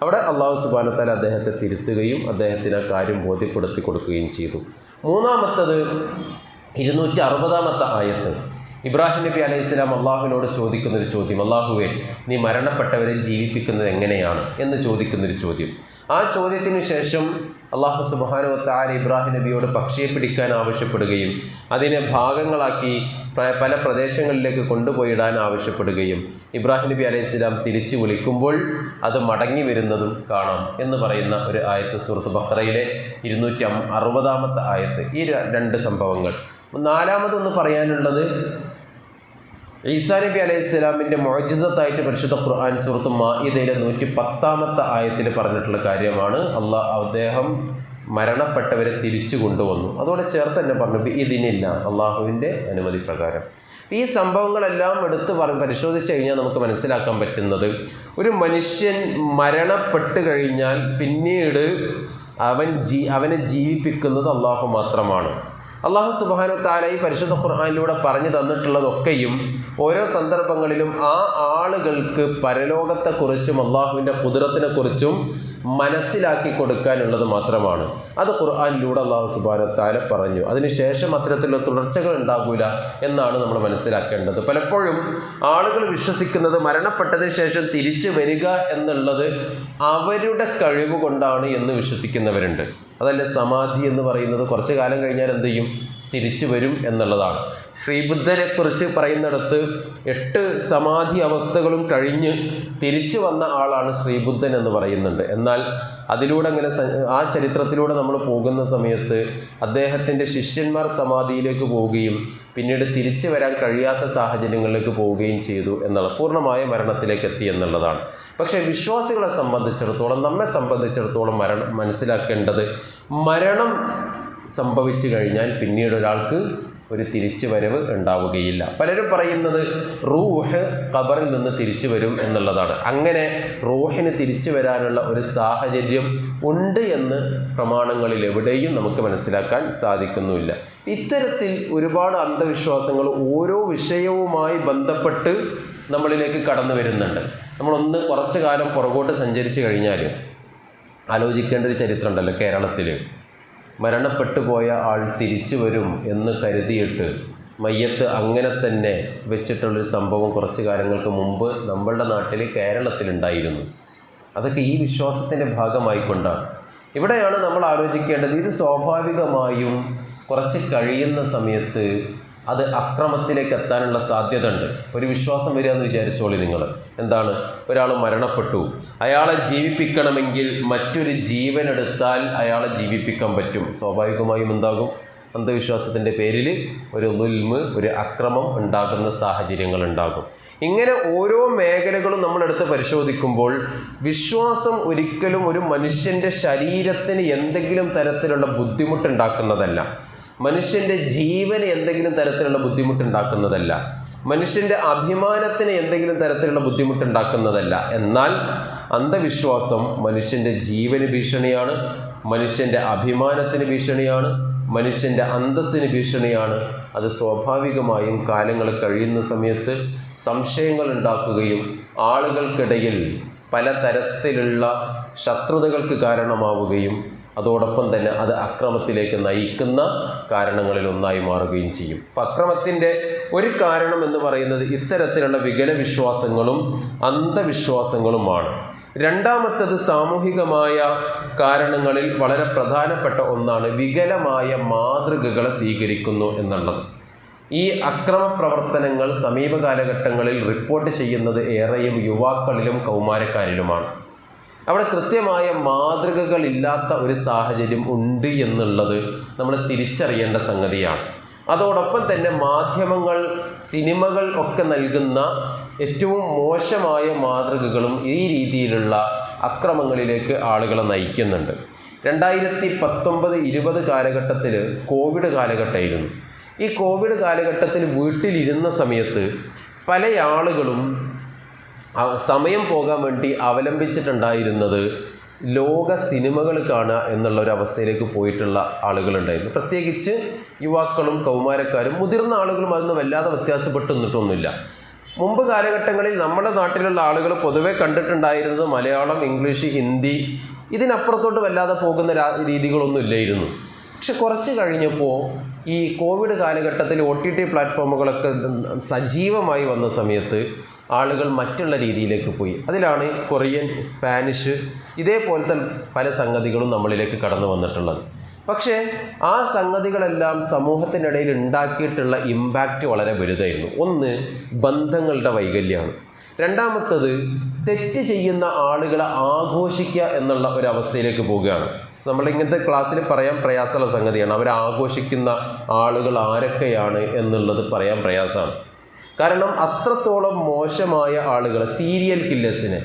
അവിടെ അള്ളാഹു സുബ്ഹാനഹു വ തആല അദ്ദേഹത്തെ തിരുത്തുകയും അദ്ദേഹത്തിന് ആ കാര്യം ബോധ്യപ്പെടുത്തി കൊടുക്കുകയും ചെയ്തു. മൂന്നാമത്തത് 260 ആയത്ത്. ഇബ്രാഹിം നബി അലൈഹിസ്സലാം അള്ളാഹുവിനോട് ചോദിക്കുന്നൊരു ചോദ്യം, അള്ളാഹുവേ, നീ മരണപ്പെട്ടവരെ ജീവിപ്പിക്കുന്നത് എങ്ങനെയാണ് എന്ന് ചോദിക്കുന്നൊരു ചോദ്യം. ആ ചോദ്യത്തിന് ശേഷം അള്ളാഹു സുബ്ഹാനഹു വ തആല ഇബ്രാഹിം നബിയോട് പക്ഷിയെ പിടിക്കാൻ ആവശ്യപ്പെടുകയും അതിനെ ഭാഗങ്ങളാക്കി പല പ്രദേശങ്ങളിലേക്ക് കൊണ്ടുപോയിടാൻ ആവശ്യപ്പെടുകയും ഇബ്രാഹിം നബി അലൈഹിസ്സലാം തിരിച്ചു വിളിക്കുമ്പോൾ അത് മടങ്ങി വരുന്നതും കാണാം എന്ന് പറയുന്ന ഒരു ആയത്ത് സൂറത്ത് ബഖറയിലെ 260 ആയത്ത്. ഈ 2 സംഭവങ്ങൾ. നാലാമതൊന്ന് പറയാനുള്ളത് ഈസാ നബി അലൈഹിസ്സലാമിൻ്റെ മുഅ്ജിസത്തായിട്ട് പരിശുദ്ധ ഖുർആൻ സൂറത്ത് മാഇദയിലെ 110 ആയത്തിൽ പറഞ്ഞിട്ടുള്ള കാര്യമാണ്. അദ്ദേഹം മരണപ്പെട്ടവരെ തിരിച്ചു കൊണ്ടുവന്നു. അതോടെ ചേർത്ത് തന്നെ പറഞ്ഞു ഇതിനില്ല, അള്ളാഹുവിൻ്റെ അനുമതി പ്രകാരം. ഈ സംഭവങ്ങളെല്ലാം എടുത്ത് പരിശോധിച്ച് കഴിഞ്ഞാൽ നമുക്ക് മനസ്സിലാക്കാൻ പറ്റുന്നത്, ഒരു മനുഷ്യൻ മരണപ്പെട്ട് കഴിഞ്ഞാൽ പിന്നീട് അവനെ ജീവിപ്പിക്കുന്നത് അള്ളാഹു മാത്രമാണ്. അള്ളാഹു സുബ്ഹാനഹു വ തആല ഈ പരിശുദ്ധ ഖുർആനിലൂടെ പറഞ്ഞു തന്നിട്ടുള്ളതൊക്കെയും ഓരോ സന്ദർഭങ്ങളിലും ആ ആളുകൾക്ക് പരലോകത്തെക്കുറിച്ചും അള്ളാഹുവിൻ്റെ ഖുദ്റത്തിനെക്കുറിച്ചും മനസ്സിലാക്കി കൊടുക്കാനുള്ളത് മാത്രമാണ്. അത് ഖുർആനിലൂടെ അള്ളാഹു സുബ്ഹാനഹു വ തആല പറഞ്ഞു. അതിനുശേഷം അത്തരത്തിലുള്ള തുടർച്ചകൾ ഉണ്ടാകില്ല എന്നാണ് നമ്മൾ മനസ്സിലാക്കേണ്ടത്. പലപ്പോഴും ആളുകൾ വിശ്വസിക്കുന്നത് മരണപ്പെട്ടതിന് ശേഷം തിരിച്ചു വരിക എന്നുള്ളത് അവരുടെ കഴിവ് കൊണ്ടാണ് എന്ന് വിശ്വസിക്കുന്നവരുണ്ട്. അതല്ല, സമാധി എന്ന് പറയുന്നത് കുറച്ച് കാലം കഴിഞ്ഞാൽ എന്ത് ചെയ്യും, തിരിച്ചു വരും എന്നുള്ളതാണ്. ശ്രീബുദ്ധനെക്കുറിച്ച് പറയുന്നിടത്ത് 8 സമാധി അവസ്ഥകളും കഴിഞ്ഞ് തിരിച്ചു വന്ന ആളാണ് ശ്രീബുദ്ധൻ എന്ന് പറയുന്നുണ്ട്. എന്നാൽ അതിലൂടെ അങ്ങനെ ആ ചരിത്രത്തിലൂടെ നമ്മൾ പോകുന്ന സമയത്ത് അദ്ദേഹത്തിൻ്റെ ശിഷ്യന്മാർ സമാധിയിലേക്ക് പോവുകയും പിന്നീട് തിരിച്ചു വരാൻ കഴിയാത്ത സാഹചര്യങ്ങളിലേക്ക് പോവുകയും ചെയ്തു എന്നുള്ള പൂർണ്ണമായ മരണത്തിലേക്ക് എത്തി എന്നുള്ളതാണ്. പക്ഷേ വിശ്വാസികളെ സംബന്ധിച്ചിടത്തോളം, നമ്മെ സംബന്ധിച്ചിടത്തോളം മനസ്സിലാക്കേണ്ടത്, മരണം സംഭവിച്ചു കഴിഞ്ഞാൽ പിന്നീട് ഒരാൾക്ക് ഒരു തിരിച്ചു വരവ് ഉണ്ടാവുകയില്ല. പലരും പറയുന്നത് റൂഹ് ഖബറിൽ നിന്ന് തിരിച്ചു വരും എന്നുള്ളതാണ്. അങ്ങനെ റൂഹിന് തിരിച്ചു വരാനുള്ള ഒരു സാഹചര്യം ഉണ്ട് എന്ന് പ്രമാണങ്ങളിൽ എവിടെയും നമുക്ക് മനസ്സിലാക്കാൻ സാധിക്കുന്നുമില്ല. ഇത്തരത്തിൽ ഒരുപാട് അന്ധവിശ്വാസങ്ങൾ ഓരോ വിഷയവുമായി ബന്ധപ്പെട്ട് നമ്മളിലേക്ക് കടന്നു വരുന്നുണ്ട്. നമ്മളൊന്ന് കുറച്ചു കാലം പുറകോട്ട് സഞ്ചരിച്ചു കഴിഞ്ഞാൽ ആലോചിക്കേണ്ട ഒരു ചരിത്രം ഉണ്ടല്ലോ. കേരളത്തിൽ മരണപ്പെട്ടു പോയ ആൾ തിരിച്ചു വരും എന്ന് കരുതിയിട്ട് മയ്യത്ത് അങ്ങനെ തന്നെ വെച്ചിട്ടുള്ളൊരു സംഭവം കുറച്ച് കാലങ്ങൾക്ക് മുമ്പ് നമ്മളുടെ നാട്ടിൽ കേരളത്തിലുണ്ടായിരുന്നു. അതൊക്കെ ഈ വിശ്വാസത്തിൻ്റെ ഭാഗമായിക്കൊണ്ടാണ്. ഇവിടെയാണ് നമ്മൾ ആലോചിക്കേണ്ടത്. ഇത് സ്വാഭാവികമായും കുറച്ച് കഴിയുന്ന സമയത്ത് അത് അക്രമത്തിലേക്ക് എത്താനുള്ള സാധ്യത ഉണ്ട്. ഒരു വിശ്വാസം വരിക എന്ന് വിചാരിച്ചോളി നിങ്ങൾ. എന്താണ്? ഒരാൾ മരണപ്പെട്ടു, അയാളെ ജീവിപ്പിക്കണമെങ്കിൽ മറ്റൊരു ജീവനെടുത്താൽ അയാളെ ജീവിപ്പിക്കാൻ പറ്റും. സ്വാഭാവികമായും എന്താകും? അന്ധവിശ്വാസത്തിൻ്റെ പേരിൽ ഒരു ദുൽമ്, ഒരു അക്രമം ഉണ്ടാകുന്ന സാഹചര്യങ്ങൾ ഉണ്ടാകും. ഇങ്ങനെ ഓരോ മേഖലകളും നമ്മളെടുത്ത് പരിശോധിക്കുമ്പോൾ വിശ്വാസം ഒരിക്കലും ഒരു മനുഷ്യൻ്റെ ശരീരത്തിന് എന്തെങ്കിലും തരത്തിലുള്ള ബുദ്ധിമുട്ടുണ്ടാക്കുന്നതല്ല, മനുഷ്യൻ്റെ ജീവന് എന്തെങ്കിലും തരത്തിലുള്ള ബുദ്ധിമുട്ടുണ്ടാക്കുന്നതല്ല, മനുഷ്യൻ്റെ അഭിമാനത്തിന് എന്തെങ്കിലും തരത്തിലുള്ള ബുദ്ധിമുട്ടുണ്ടാക്കുന്നതല്ല. എന്നാൽ അന്ധവിശ്വാസം മനുഷ്യൻ്റെ ജീവന് ഭീഷണിയാണ്, മനുഷ്യൻ്റെ അഭിമാനത്തിന് ഭീഷണിയാണ്, മനുഷ്യൻ്റെ അന്തസ്സിന് ഭീഷണിയാണ്. അത് സ്വാഭാവികമായും കാലങ്ങൾ കഴിയുന്ന സമയത്ത് സംശയങ്ങൾ ഉണ്ടാക്കുകയും ആളുകൾക്കിടയിൽ പലതരത്തിലുള്ള ശത്രുതകൾക്ക് കാരണമാവുകയും അതോടൊപ്പം തന്നെ അത് അക്രമത്തിലേക്ക് നയിക്കുന്ന കാരണങ്ങളിൽ ഒന്നായി മാറുകയും ചെയ്യും. അപ്പം അക്രമത്തിൻ്റെ ഒരു കാരണം എന്ന് പറയുന്നത് ഇത്തരത്തിലുള്ള വികല വിശ്വാസങ്ങളും അന്ധവിശ്വാസങ്ങളുമാണ്. രണ്ടാമത്തത് സാമൂഹികമായ കാരണങ്ങളിൽ വളരെ പ്രധാനപ്പെട്ട ഒന്നാണ് വികലമായ മാതൃകകളെ സ്വീകരിക്കുന്നു എന്നുള്ളത്. ഈ അക്രമ പ്രവർത്തനങ്ങൾ സമീപ കാലഘട്ടങ്ങളിൽ റിപ്പോർട്ട് ചെയ്യുന്നത് ഏറെയും യുവാക്കളിലും കൗമാരക്കാരിലുമാണ്. അവിടെ കൃത്യമായ മാതൃകകളില്ലാത്ത ഒരു സാഹചര്യം ഉണ്ട് എന്നുള്ളത് നമ്മൾ തിരിച്ചറിയേണ്ട സംഗതിയാണ്. അതോടൊപ്പം തന്നെ മാധ്യമങ്ങൾ, സിനിമകൾ ഒക്കെ നൽകുന്ന ഏറ്റവും മോശമായ മാതൃകകളും ഈ രീതിയിലുള്ള അക്രമങ്ങളിലേക്ക് ആളുകളെ നയിക്കുന്നുണ്ട്. 2019-20 കാലഘട്ടത്തിൽ കോവിഡ് കാലഘട്ടമായിരുന്നു. ഈ കോവിഡ് കാലഘട്ടത്തിൽ വീട്ടിലിരുന്ന സമയത്ത് പല ആളുകളും സമയം പോകാൻ വേണ്ടി അവലംബിച്ചിട്ടുണ്ടായിരുന്നത് ലോക സിനിമകൾ കാണുക എന്നുള്ളൊരവസ്ഥയിലേക്ക് പോയിട്ടുള്ള ആളുകളുണ്ടായിരുന്നു. പ്രത്യേകിച്ച് യുവാക്കളും കൗമാരക്കാരും മുതിർന്ന ആളുകളും അതൊന്നും വല്ലാതെ വ്യത്യാസപ്പെട്ടു നിന്നിട്ടൊന്നുമില്ല. മുമ്പ് കാലഘട്ടങ്ങളിൽ നമ്മുടെ നാട്ടിലുള്ള ആളുകൾ പൊതുവെ കണ്ടിട്ടുണ്ടായിരുന്നത് മലയാളം, ഇംഗ്ലീഷ്, ഹിന്ദി, ഇതിനപ്പുറത്തോട്ട് വല്ലാതെ പോകുന്ന രീതികളൊന്നും ഇല്ലായിരുന്നു. പക്ഷെ കുറച്ച് കഴിഞ്ഞപ്പോൾ ഈ കോവിഡ് കാലഘട്ടത്തിൽ OTT പ്ലാറ്റ്ഫോമുകളൊക്കെ സജീവമായി വന്ന സമയത്ത് ആളുകൾ മറ്റുള്ള രീതിയിലേക്ക് പോയി. അതിലാണ് കൊറിയൻ, സ്പാനിഷ്, ഇതേപോലത്തെ പല സംഗതികളും നമ്മളിലേക്ക് കടന്നു വന്നിട്ടുള്ളത്. പക്ഷേ ആ സംഗതികളെല്ലാം സമൂഹത്തിനിടയിൽ ഉണ്ടാക്കിയിട്ടുള്ള ഇമ്പാക്റ്റ് വളരെ വലുതായിരുന്നു. ഒന്ന്, ബന്ധങ്ങളുടെ വൈകല്യമാണ്. രണ്ടാമത്തത്, തെറ്റ് ചെയ്യുന്ന ആളുകളെ ആഘോഷിക്കുക എന്നുള്ള ഒരവസ്ഥയിലേക്ക് പോവുകയാണ്. നമ്മളിങ്ങനത്തെ ക്ലാസ്സിൽ പറയാൻ പ്രയാസമുള്ള സംഗതിയാണ്. അവർ ആഘോഷിക്കുന്ന ആളുകൾ ആരൊക്കെയാണ് എന്നുള്ളത് പറയാൻ പ്രയാസമാണ്. കാരണം അത്രത്തോളം മോശമായ ആളുകളെ, സീരിയൽ കില്ലേഴ്സിനെ,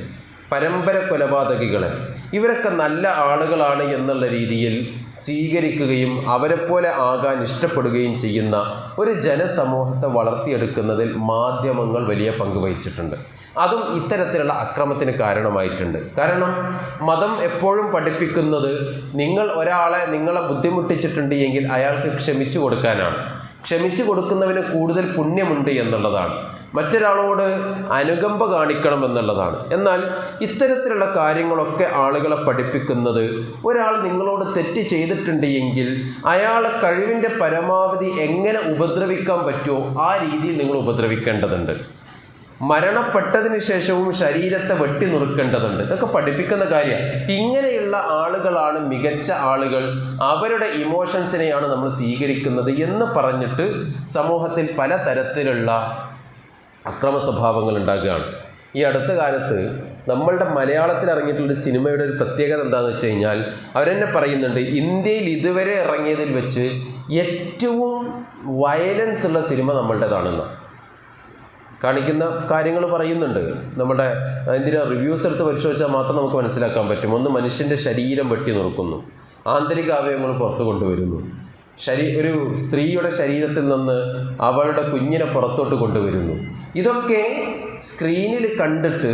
പരമ്പര കൊലപാതകികളെ, ഇവരൊക്കെ നല്ല ആളുകളാണ് എന്നുള്ള രീതിയിൽ സ്വീകരിക്കുകയും അവരെപ്പോലെ ആകാൻ ഇഷ്ടപ്പെടുകയും ചെയ്യുന്ന ഒരു ജനസമൂഹത്തെ വളർത്തിയെടുക്കുന്നതിൽ മാധ്യമങ്ങൾ വലിയ പങ്ക് വഹിച്ചിട്ടുണ്ട്. അതും ഇത്തരത്തിലുള്ള അക്രമത്തിന് കാരണമായിട്ടുണ്ട്. കാരണം മതം എപ്പോഴും പഠിപ്പിക്കുന്നത് നിങ്ങളെ ബുദ്ധിമുട്ടിച്ചിട്ടുണ്ട് എങ്കിൽ അയാൾക്ക് ക്ഷമിച്ചു കൊടുക്കാനാണ്. ക്ഷമിച്ചു കൊടുക്കുന്നവന് കൂടുതൽ പുണ്യമുണ്ട് എന്നുള്ളതാണ്. മറ്റൊരാളോട് അനുകമ്പ കാണിക്കണം എന്നുള്ളതാണ്. എന്നാൽ ഇത്തരത്തിലുള്ള കാര്യങ്ങളൊക്കെ ആളുകളെ പഠിപ്പിക്കുന്നത് ഒരാൾ നിങ്ങളോട് തെറ്റ് ചെയ്തിട്ടുണ്ട് എങ്കിൽ അയാളെ കഴിവിൻ്റെ പരമാവധി എങ്ങനെ ഉപദ്രവിക്കാൻ പറ്റുമോ ആ രീതിയിൽ നിങ്ങൾ ഉപദ്രവിക്കേണ്ടതുണ്ട്. മരണപ്പെട്ടതിന് ശേഷവും ശരീരത്തെ വെട്ടി നുറുക്കേണ്ടതുണ്ട്. ഇതൊക്കെ പഠിപ്പിക്കുന്ന കാര്യമാണ്. ഇങ്ങനെയുള്ള ആളുകളാണ് മികച്ച ആളുകൾ, അവരുടെ ഇമോഷൻസിനെയാണ് നമ്മൾ സ്വീകരിക്കുന്നത് എന്ന് പറഞ്ഞിട്ട് സമൂഹത്തിൽ പല തരത്തിലുള്ള അക്രമ സ്വഭാവങ്ങൾ ഉണ്ടാകുകയാണ്. ഈ അടുത്ത കാലത്ത് നമ്മളുടെ മലയാളത്തിൽ ഇറങ്ങിയിട്ടുള്ള സിനിമയുടെ ഒരു പ്രത്യേകത എന്താണെന്ന് വെച്ച് കഴിഞ്ഞാൽ അവരെന്നെ പറയുന്നുണ്ട്, ഇന്ത്യയിൽ ഇതുവരെ ഇറങ്ങിയതിൽ വെച്ച് ഏറ്റവും വയലൻസ് ഉള്ള സിനിമ നമ്മളുടേതാണെന്ന് കാണിക്കുന്ന കാര്യങ്ങൾ പറയുന്നുണ്ട്. നമ്മുടെ ഇതിൻ്റെ റിവ്യൂസ് എടുത്ത് പരിശോധിച്ചാൽ മാത്രം നമുക്ക് മനസ്സിലാക്കാൻ പറ്റും. ഒന്ന്, മനുഷ്യൻ്റെ ശരീരം വെട്ടി നുറുക്കുന്നു, ആന്തരിക അവയവങ്ങൾ പുറത്തു കൊണ്ടുവരുന്നു, ഒരു സ്ത്രീയുടെ ശരീരത്തിൽ നിന്ന് അവളുടെ കുഞ്ഞിനെ പുറത്തോട്ട് കൊണ്ടുവരുന്നു. ഇതൊക്കെ സ്ക്രീനിൽ കണ്ടിട്ട്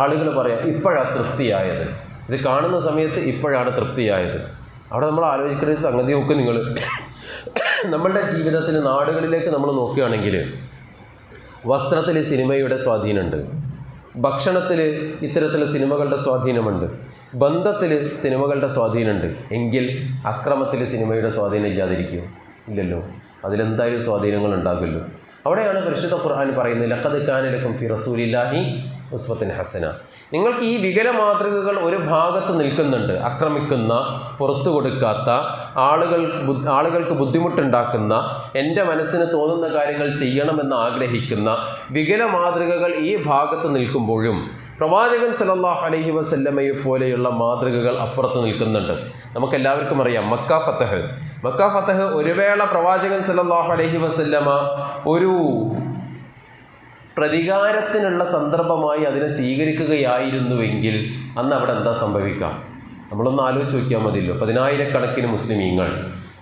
ആളുകൾ പറയാം ഇപ്പോഴാണ് തൃപ്തിയായത്, ഇത് കാണുന്ന സമയത്ത് ഇപ്പോഴാണ് തൃപ്തിയായത്. അവിടെ നമ്മൾ ആലോചിക്കുന്ന ഒരു സംഗതി നോക്ക് നിങ്ങൾ. നമ്മളുടെ ജീവിതത്തിൽ നാടുകളിലേക്ക് നമ്മൾ നോക്കുകയാണെങ്കിൽ വസ്ത്രത്തിൽ സിനിമയുടെ സ്വാധീനമുണ്ട്, ഭക്ഷണത്തിൽ ഇത്തരത്തിലുള്ള സിനിമകളുടെ സ്വാധീനമുണ്ട്, ബന്ധത്തിൽ സിനിമകളുടെ സ്വാധീനമുണ്ട്. എങ്കിൽ അക്രമത്തിൽ സിനിമയുടെ സ്വാധീനം ഇല്ലാതിരിക്കും? ഇല്ലല്ലോ. അതിലെന്തായാലും സ്വാധീനങ്ങൾ ഉണ്ടാകുമല്ലോ. അവിടെയാണ് പരിശുദ്ധ ഖുർആൻ പറയുന്നത്, ലഖദ് കാന ലക്കും ഫി റസൂലില്ലാഹി ഉസ്വത്തുൻ ഹസന. നിങ്ങൾക്ക് ഈ വികല മാതൃകകൾ ഒരു ഭാഗത്ത് നിൽക്കുന്നുണ്ട്. ആക്രമിക്കുന്ന, പുറത്തു കൊടുക്കാത്ത, ആളുകൾക്ക് ബുദ്ധിമുട്ടുണ്ടാക്കുന്ന, എൻ്റെ മനസ്സിന് തോന്നുന്ന കാര്യങ്ങൾ ചെയ്യണമെന്ന് ആഗ്രഹിക്കുന്ന വികല മാതൃകകൾ ഈ ഭാഗത്ത് നിൽക്കുമ്പോഴും പ്രവാചകൻ സല്ലല്ലാഹു അലൈഹി വസല്ലമയെ പോലെയുള്ള മാതൃകകൾ അപ്പുറത്ത് നിൽക്കുന്നുണ്ട്. നമുക്കെല്ലാവർക്കും അറിയാം മക്ക ഫതഹ് ഒരു വേള പ്രവാചകൻ സല്ലല്ലാഹു അലൈഹി വസല്ലമ ഒരു പ്രതികാരത്തിനുള്ള സന്ദർഭമായി അതിനെ സ്വീകരിക്കുകയായിരുന്നുവെങ്കിൽ അന്ന് അവിടെ എന്താ സംഭവിക്കാം? നമ്മളൊന്ന് ആലോചിച്ച് നോക്കിയാൽ മതിയല്ലോ. 10,000-കണക്കിന് മുസ്ലിമീങ്ങൾ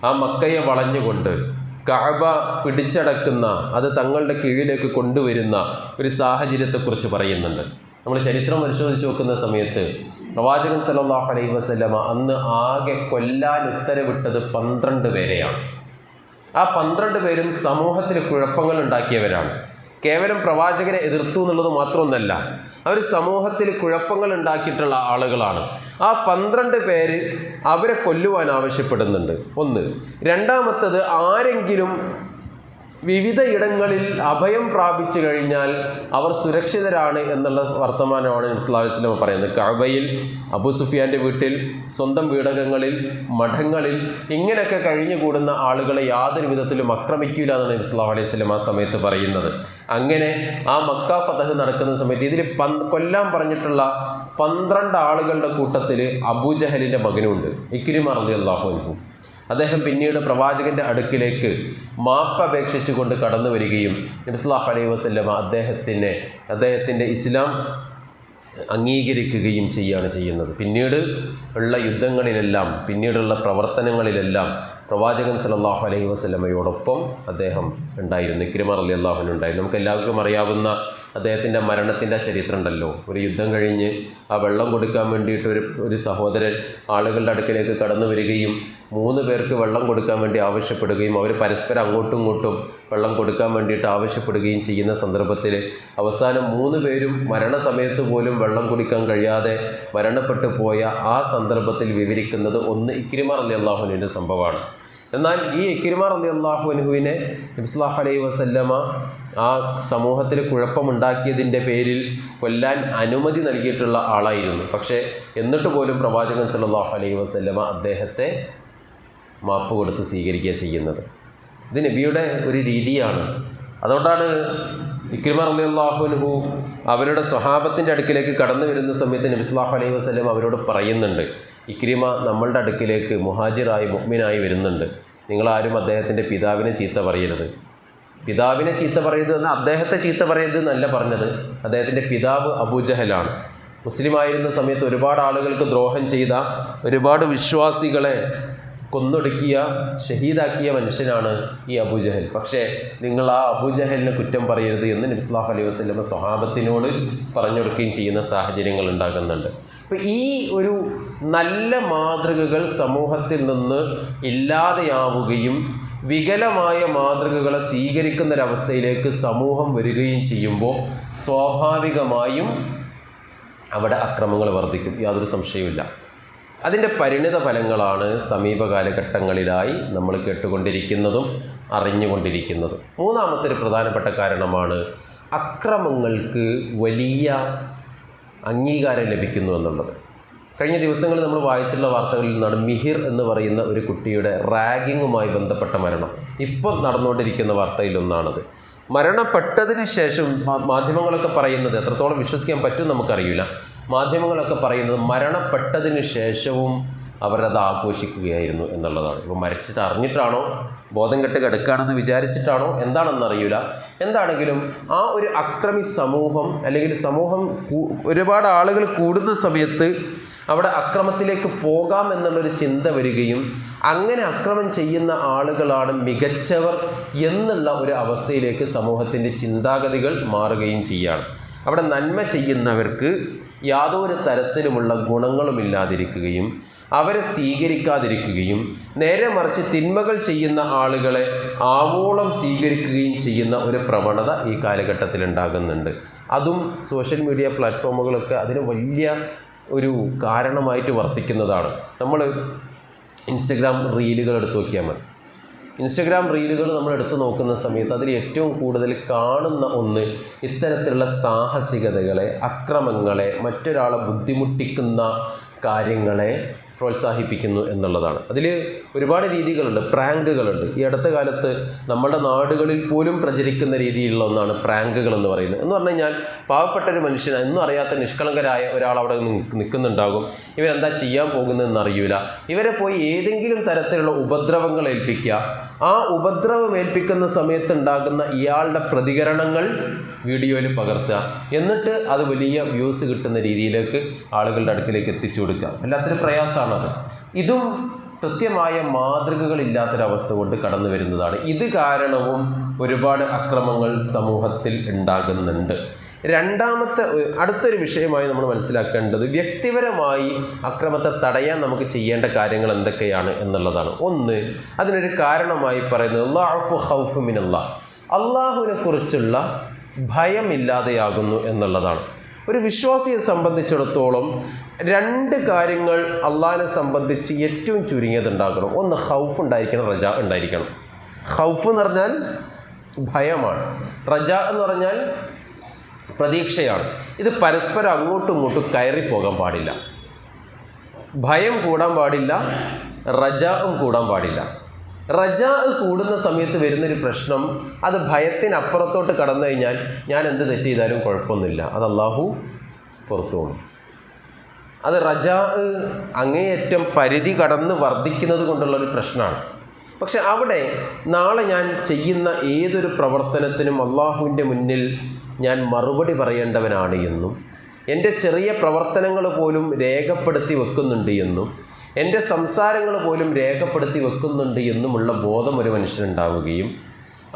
ആ മക്കയെ വളഞ്ഞുകൊണ്ട് കഅബ പിടിച്ചടക്കുന്ന, അത് തങ്ങളുടെ കീഴിലേക്ക് കൊണ്ടുവരുന്ന ഒരു സാഹചര്യത്തെക്കുറിച്ച് പറയുന്നുണ്ട്. നമ്മൾ ചരിത്രം പരിശോധിച്ച് നോക്കുന്ന സമയത്ത് പ്രവാചകൻ സല്ലല്ലാഹു അലൈഹി വസല്ലമ അന്ന് ആകെ കൊല്ലാൻ ഉത്തരവിട്ടത് 12 പേരെയാണ്. ആ 12 പേരും സമൂഹത്തിൽ കുഴപ്പങ്ങൾ ഉണ്ടാക്കിയവരാണ്. കേവലം പ്രവാചകനെ എതിർത്തു എന്നുള്ളത് മാത്രമൊന്നല്ല, അവർ സമൂഹത്തിൽ കുഴപ്പങ്ങൾ ഉണ്ടാക്കിയിട്ടുള്ള ആളുകളാണ്. ആ 12 പേര് അവരെ കൊല്ലുവാൻ ആവശ്യപ്പെടുന്നുണ്ട്. ഒന്ന്. രണ്ടാമത്തത്, ആരെങ്കിലും വിവിധ ഇടങ്ങളിൽ അഭയം പ്രാപിച്ചു കഴിഞ്ഞാൽ അവർ സുരക്ഷിതരാണ് എന്നുള്ള വർത്തമാനമാണ് നബി സല്ലല്ലാഹു അലൈഹി വസല്ലം പറയുന്നത്. കഅബയിൽ, അബൂ സുഫിയാൻ്റെ വീട്ടിൽ, സ്വന്തം വീടകങ്ങളിൽ, മഠങ്ങളിൽ ഇങ്ങനെയൊക്കെ കഴിഞ്ഞുകൂടുന്ന ആളുകളെ യാതൊരു വിധത്തിലും ആക്രമിക്കില്ല എന്നാണ് നബി സല്ലല്ലാഹു അലൈഹി വസല്ലം ആ സമയത്ത് പറയുന്നത്. അങ്ങനെ ആ മക്ക ഫതഹ് നടക്കുന്ന സമയത്ത് ഇതിൽ കൊല്ലാൻ പറഞ്ഞിട്ടുള്ള 12 ആളുകളുടെ കൂട്ടത്തിൽ അബൂജഹലിൻ്റെ മകനുണ്ട്, ഇക്രിമ റളിയല്ലാഹു അൻഹു. അദ്ദേഹം പിന്നീട് പ്രവാചകൻ്റെ അടുക്കിലേക്ക് മാപ്പപേക്ഷിച്ചുകൊണ്ട് കടന്നു വരികയും നബി സല്ലല്ലാഹു അലൈഹി വസല്ലമ അദ്ദേഹത്തിൻ്റെ ഇസ്ലാം അംഗീകരിക്കുകയും ചെയ്യുന്നത്. പിന്നീട് ഉള്ള യുദ്ധങ്ങളിലെല്ലാം, പിന്നീടുള്ള പ്രവർത്തനങ്ങളിലെല്ലാം പ്രവാചകൻ സല്ലല്ലാഹു അലൈഹി വസല്ലമയോടൊപ്പം അദ്ദേഹം ഉണ്ടായിരുന്നു. ഇക്രിമ റളിയല്ലാഹു അൻഹു ഉണ്ടായിരുന്നു. നമുക്ക് എല്ലാവർക്കും അറിയാവുന്ന അദ്ദേഹത്തിൻ്റെ മരണത്തിൻ്റെ ചരിത്രം ഉണ്ടല്ലോ. ഒരു യുദ്ധം കഴിഞ്ഞ് ആ വെള്ളം കൊടുക്കാൻ വേണ്ടിയിട്ട് ഒരു സഹോദരൻ ആളുകളുടെ അടുക്കിലേക്ക് കടന്നു വരികയും 3 പേർക്ക് വെള്ളം കൊടുക്കാൻ വേണ്ടി ആവശ്യപ്പെടുകയും അവർ പരസ്പരം അങ്ങോട്ടും ഇങ്ങോട്ടും വെള്ളം കൊടുക്കാൻ വേണ്ടിയിട്ട് ആവശ്യപ്പെടുകയും ചെയ്യുന്ന സന്ദർഭത്തിൽ അവസാനം 3 പേരും മരണസമയത്ത് പോലും വെള്ളം കുടിക്കാൻ കഴിയാതെ മരണപ്പെട്ടു പോയ ആ സന്ദർഭത്തിൽ വിവരിക്കുന്നത് ഒന്ന് ഇക്രിമ റളിയല്ലാഹു അൻഹുവിൻ്റെ സംഭവമാണ്. എന്നാൽ ഈ ഇക്രിമ റളിയല്ലാഹു അൻഹുവിനെ നബി സല്ലല്ലാഹു അലൈഹി വസല്ലമ ആ സമൂഹത്തിൽ കുഴപ്പമുണ്ടാക്കിയതിൻ്റെ പേരിൽ കൊല്ലാൻ അനുമതി നൽകിയിട്ടുള്ള ആളായിരുന്നു. പക്ഷേ എന്നിട്ട് പോലും പ്രവാചകൻ സല്ലല്ലാഹു അലൈഹി വസല്ലമ അദ്ദേഹത്തെ മാപ്പ് കൊടുത്ത് സ്വീകരിക്കുക ചെയ്യുന്നത്. ഇത് നബിയുടെ ഒരു രീതിയാണ്. അതുകൊണ്ടാണ് ഇക്രിമ റളിയല്ലാഹു അൻഹു അവരുടെ സ്വഹാബത്തിൻ്റെ അടുക്കിലേക്ക് കടന്നു വരുന്ന സമയത്ത് നബി സല്ലല്ലാഹു അലൈഹി വസല്ലം അവരോട് പറയുന്നുണ്ട്, ഇക്രിമ നമ്മളുടെ അടുക്കിലേക്ക് മുഹാജിറായി മുഅ്മിനായി വരുന്നുണ്ട്, നിങ്ങളാരും അദ്ദേഹത്തിൻ്റെ പിതാവിനെ ചീത്ത പറയരുത്. പിതാവിനെ ചീത്ത പറയരുത് എന്നാൽ അദ്ദേഹത്തെ ചീത്ത പറയരുത് എന്നല്ല പറഞ്ഞത്. അദ്ദേഹത്തിൻ്റെ പിതാവ് അബൂജഹലാണ്. മുസ്ലിമായിരുന്ന സമയത്ത് ഒരുപാട് ആളുകൾക്ക് ദ്രോഹം ചെയ്ത, ഒരുപാട് വിശ്വാസികളെ കൊന്നൊടുക്കിയ, ഷഹീദാക്കിയ മനുഷ്യനാണ് ഈ അബൂജഹൽ. പക്ഷേ നിങ്ങൾ ആ അബൂജഹലിനെ കുറ്റം പറയരുത് എന്ന് നബി സല്ലല്ലാഹു അലൈഹി വസല്ലം സ്വഹാബത്തിനോട് പറഞ്ഞു കൊടുക്കുകയും ചെയ്യുന്ന സാഹചര്യങ്ങൾ ഉണ്ടാകുന്നുണ്ട്. അപ്പോൾ ഈ ഒരു നല്ല മാതൃകകൾ സമൂഹത്തിൽ നിന്ന് ഇല്ലാതെയാവുകയും വികലമായ മാതൃകകളെ സ്വീകരിക്കുന്നൊരവസ്ഥയിലേക്ക് സമൂഹം വരികയും ചെയ്യുമ്പോൾ സ്വാഭാവികമായും അവിടെ അക്രമങ്ങൾ വർദ്ധിക്കും, യാതൊരു സംശയവുമില്ല. അതിൻ്റെ പരിണിത ഫലങ്ങളാണ് സമീപ കാലഘട്ടങ്ങളിലായി നമ്മൾ കേട്ടുകൊണ്ടിരിക്കുന്നതും അറിഞ്ഞുകൊണ്ടിരിക്കുന്നതും. മൂന്നാമത്തെ ഒരു പ്രധാനപ്പെട്ട കാരണമാണ് അക്രമങ്ങൾക്ക് വലിയ അംഗീകാരം ലഭിക്കുന്നു എന്നുള്ളത്. കഴിഞ്ഞ ദിവസങ്ങളിൽ നമ്മൾ വായിച്ചിട്ടുള്ള വാർത്തകളിൽ നിന്നാണ് മിഹിർ എന്ന് പറയുന്ന ഒരു കുട്ടിയുടെ റാഗിങ്ങുമായി ബന്ധപ്പെട്ട മരണം. ഇപ്പോൾ നടന്നുകൊണ്ടിരിക്കുന്ന വാർത്തയിലൊന്നാണത്. മരണപ്പെട്ടതിന് ശേഷം മാധ്യമങ്ങളൊക്കെ പറയുന്നത്, എത്രത്തോളം വിശ്വസിക്കാൻ പറ്റും നമുക്കറിയില്ല, മാധ്യമങ്ങളൊക്കെ പറയുന്നത് മരണപ്പെട്ടതിന് ശേഷവും അവരത് ആഘോഷിക്കുകയായിരുന്നു എന്നുള്ളതാണ്. ഇപ്പോൾ മരിച്ചിട്ട് അറിഞ്ഞിട്ടാണോ, ബോധം കെട്ട് കിടക്കുകയാണെന്ന് വിചാരിച്ചിട്ടാണോ എന്താണെന്നറിയില്ല. എന്താണെങ്കിലും ആ ഒരു അക്രമി സമൂഹം, അല്ലെങ്കിൽ സമൂഹം ഒരുപാട് ആളുകൾ കൂടുന്ന സമയത്ത് അവിടെ അക്രമത്തിലേക്ക് പോകാം എന്നുള്ളൊരു ചിന്ത വരികയും അങ്ങനെ അക്രമം ചെയ്യുന്ന ആളുകളാണ് മികച്ചവർ എന്നുള്ള ഒരു അവസ്ഥയിലേക്ക് സമൂഹത്തിൻ്റെ ചിന്താഗതികൾ മാറുകയും ചെയ്യുകയാണ്. അവിടെ നന്മ ചെയ്യുന്നവർക്ക് യാതൊരു തരത്തിലുമുള്ള ഗുണങ്ങളുമില്ലാതിരിക്കുകയും അവരെ സ്വീകരിക്കാതിരിക്കുകയും നേരെ മറിച്ച് തിന്മകൾ ചെയ്യുന്ന ആളുകളെ ആവോളം സ്വീകരിക്കുകയും ചെയ്യുന്ന ഒരു പ്രവണത ഈ കാലഘട്ടത്തിൽ ഉണ്ടാകുന്നുണ്ട്. അതും സോഷ്യൽ മീഡിയ പ്ലാറ്റ്ഫോമുകളൊക്കെ അതിന് വലിയ ഒരു കാരണമായിട്ട് വർത്തിക്കുന്നതാണ്. നമ്മൾ ഇൻസ്റ്റഗ്രാം റീലുകൾ എടുത്ത് നോക്കിയാൽ മതി. ഇൻസ്റ്റഗ്രാം റീലുകൾ നമ്മൾ എടുത്തു നോക്കുന്ന സമയത്ത് അതിൽ ഏറ്റവും കൂടുതൽ കാണുന്ന ഒന്ന് ഇത്തരത്തിലുള്ള സാഹസികതകളെ, അക്രമങ്ങളെ, മറ്റൊരാളെ ബുദ്ധിമുട്ടിക്കുന്ന കാര്യങ്ങളെ പ്രോത്സാഹിപ്പിക്കുന്നു എന്നുള്ളതാണ്. അതിൽ ഒരുപാട് രീതികളുണ്ട്, പ്രാങ്കുകളുണ്ട്. ഈ അടുത്ത കാലത്ത് നമ്മുടെ നാടുകളിൽ പോലും പ്രചരിക്കുന്ന രീതിയിലുള്ള ഒന്നാണ് പ്രാങ്കുകൾ എന്ന് പറയുന്നത്. എന്ന് പറഞ്ഞു കഴിഞ്ഞാൽ പാവപ്പെട്ട ഒരു മനുഷ്യൻ, ഒന്നും അറിയാത്ത നിഷ്കളങ്കരായ ഒരാൾ അവിടെ നിൽക്കുന്നുണ്ടാകും. ഇവരെന്താ ചെയ്യാൻ പോകുന്നതെന്ന് അറിയില്ല. ഇവരെ പോയി ഏതെങ്കിലും തരത്തിലുള്ള ഉപദ്രവങ്ങൾ ഏൽപ്പിക്കുക. ആ ഉപദ്രവം ഏൽപ്പിക്കുന്ന സമയത്ത് ഉണ്ടാകുന്ന ഇയാളുടെ പ്രതികരണങ്ങൾ വീഡിയോയിൽ പകർത്തുക. എന്നിട്ട് അത് വലിയ വ്യൂസ് കിട്ടുന്ന രീതിയിലേക്ക് ആളുകളുടെ അടുക്കിലേക്ക് എത്തിച്ചു കൊടുക്കുക. വല്ലാത്തൊരു പ്രയാസമാണത്. ഇതും കൃത്യമായ മാതൃകകളില്ലാത്തൊരവസ്ഥ കൊണ്ട് കടന്നു വരുന്നതാണ്. ഇത് കാരണവും ഒരുപാട് അക്രമങ്ങൾ സമൂഹത്തിൽ ഉണ്ടാകുന്നുണ്ട്. രണ്ടാമത്തെ അടുത്തൊരു വിഷയമായി നമ്മൾ മനസ്സിലാക്കേണ്ടത് വ്യക്തിപരമായി അക്രമത്തെ തടയാൻ നമുക്ക് ചെയ്യേണ്ട കാര്യങ്ങൾ എന്തൊക്കെയാണ് എന്നുള്ളതാണ്. ഒന്ന്, അതിനൊരു കാരണമായി പറയുന്നത് അല്ലാഹു ഖൗഫു മിനല്ലാഹ്, അള്ളാഹുവിനെ കുറിച്ചുള്ള ഭയമില്ലാതെയാകുന്നു എന്നുള്ളതാണ്. ഒരു വിശ്വാസിയെ സംബന്ധിച്ചിടത്തോളം രണ്ട് കാര്യങ്ങൾ അള്ളാഹിനെ സംബന്ധിച്ച് ഏറ്റവും ചുരുങ്ങിയതുണ്ടാകണം. ഒന്ന് ഖൗഫ് ഉണ്ടായിരിക്കണം, റജാ ഉണ്ടായിരിക്കണം. ഖൗഫ് എന്ന് പറഞ്ഞാൽ ഭയമാണ്, റജാ എന്ന് പറഞ്ഞാൽ പ്രതീക്ഷയാണ്. ഇത് പരസ്പരം അങ്ങോട്ടും ഇങ്ങോട്ടും കയറിപ്പോകാൻ പാടില്ല. ഭയം കൂടാൻ പാടില്ല, റജാവും കൂടാൻ പാടില്ല. റജാ കൂടുന്ന സമയത്ത് വരുന്നൊരു പ്രശ്നം, അത് ഭയത്തിനപ്പുറത്തോട്ട് കടന്നു കഴിഞ്ഞാൽ ഞാൻ എന്ത് തെറ്റ് ചെയ്താലും കുഴപ്പമൊന്നുമില്ല, അത് അള്ളാഹു പുറത്തു പോകും. അത് റജാ അങ്ങേയറ്റം പരിധി കടന്ന് വർദ്ധിക്കുന്നത് കൊണ്ടുള്ളൊരു പ്രശ്നമാണ്. പക്ഷെ അവിടെ നാളെ ഞാൻ ചെയ്യുന്ന ഏതൊരു പ്രവർത്തനത്തിനും അള്ളാഹുവിൻ്റെ മുന്നിൽ ഞാൻ മറുപടി പറയേണ്ടവനാണ് എന്നും എൻ്റെ ചെറിയ പ്രവർത്തനങ്ങൾ പോലും രേഖപ്പെടുത്തി വെക്കുന്നുണ്ട് എന്നും എൻ്റെ സംസാരങ്ങൾ പോലും രേഖപ്പെടുത്തി വെക്കുന്നുണ്ട് എന്നുമുള്ള ബോധം ഒരു മനുഷ്യനുണ്ടാവുകയും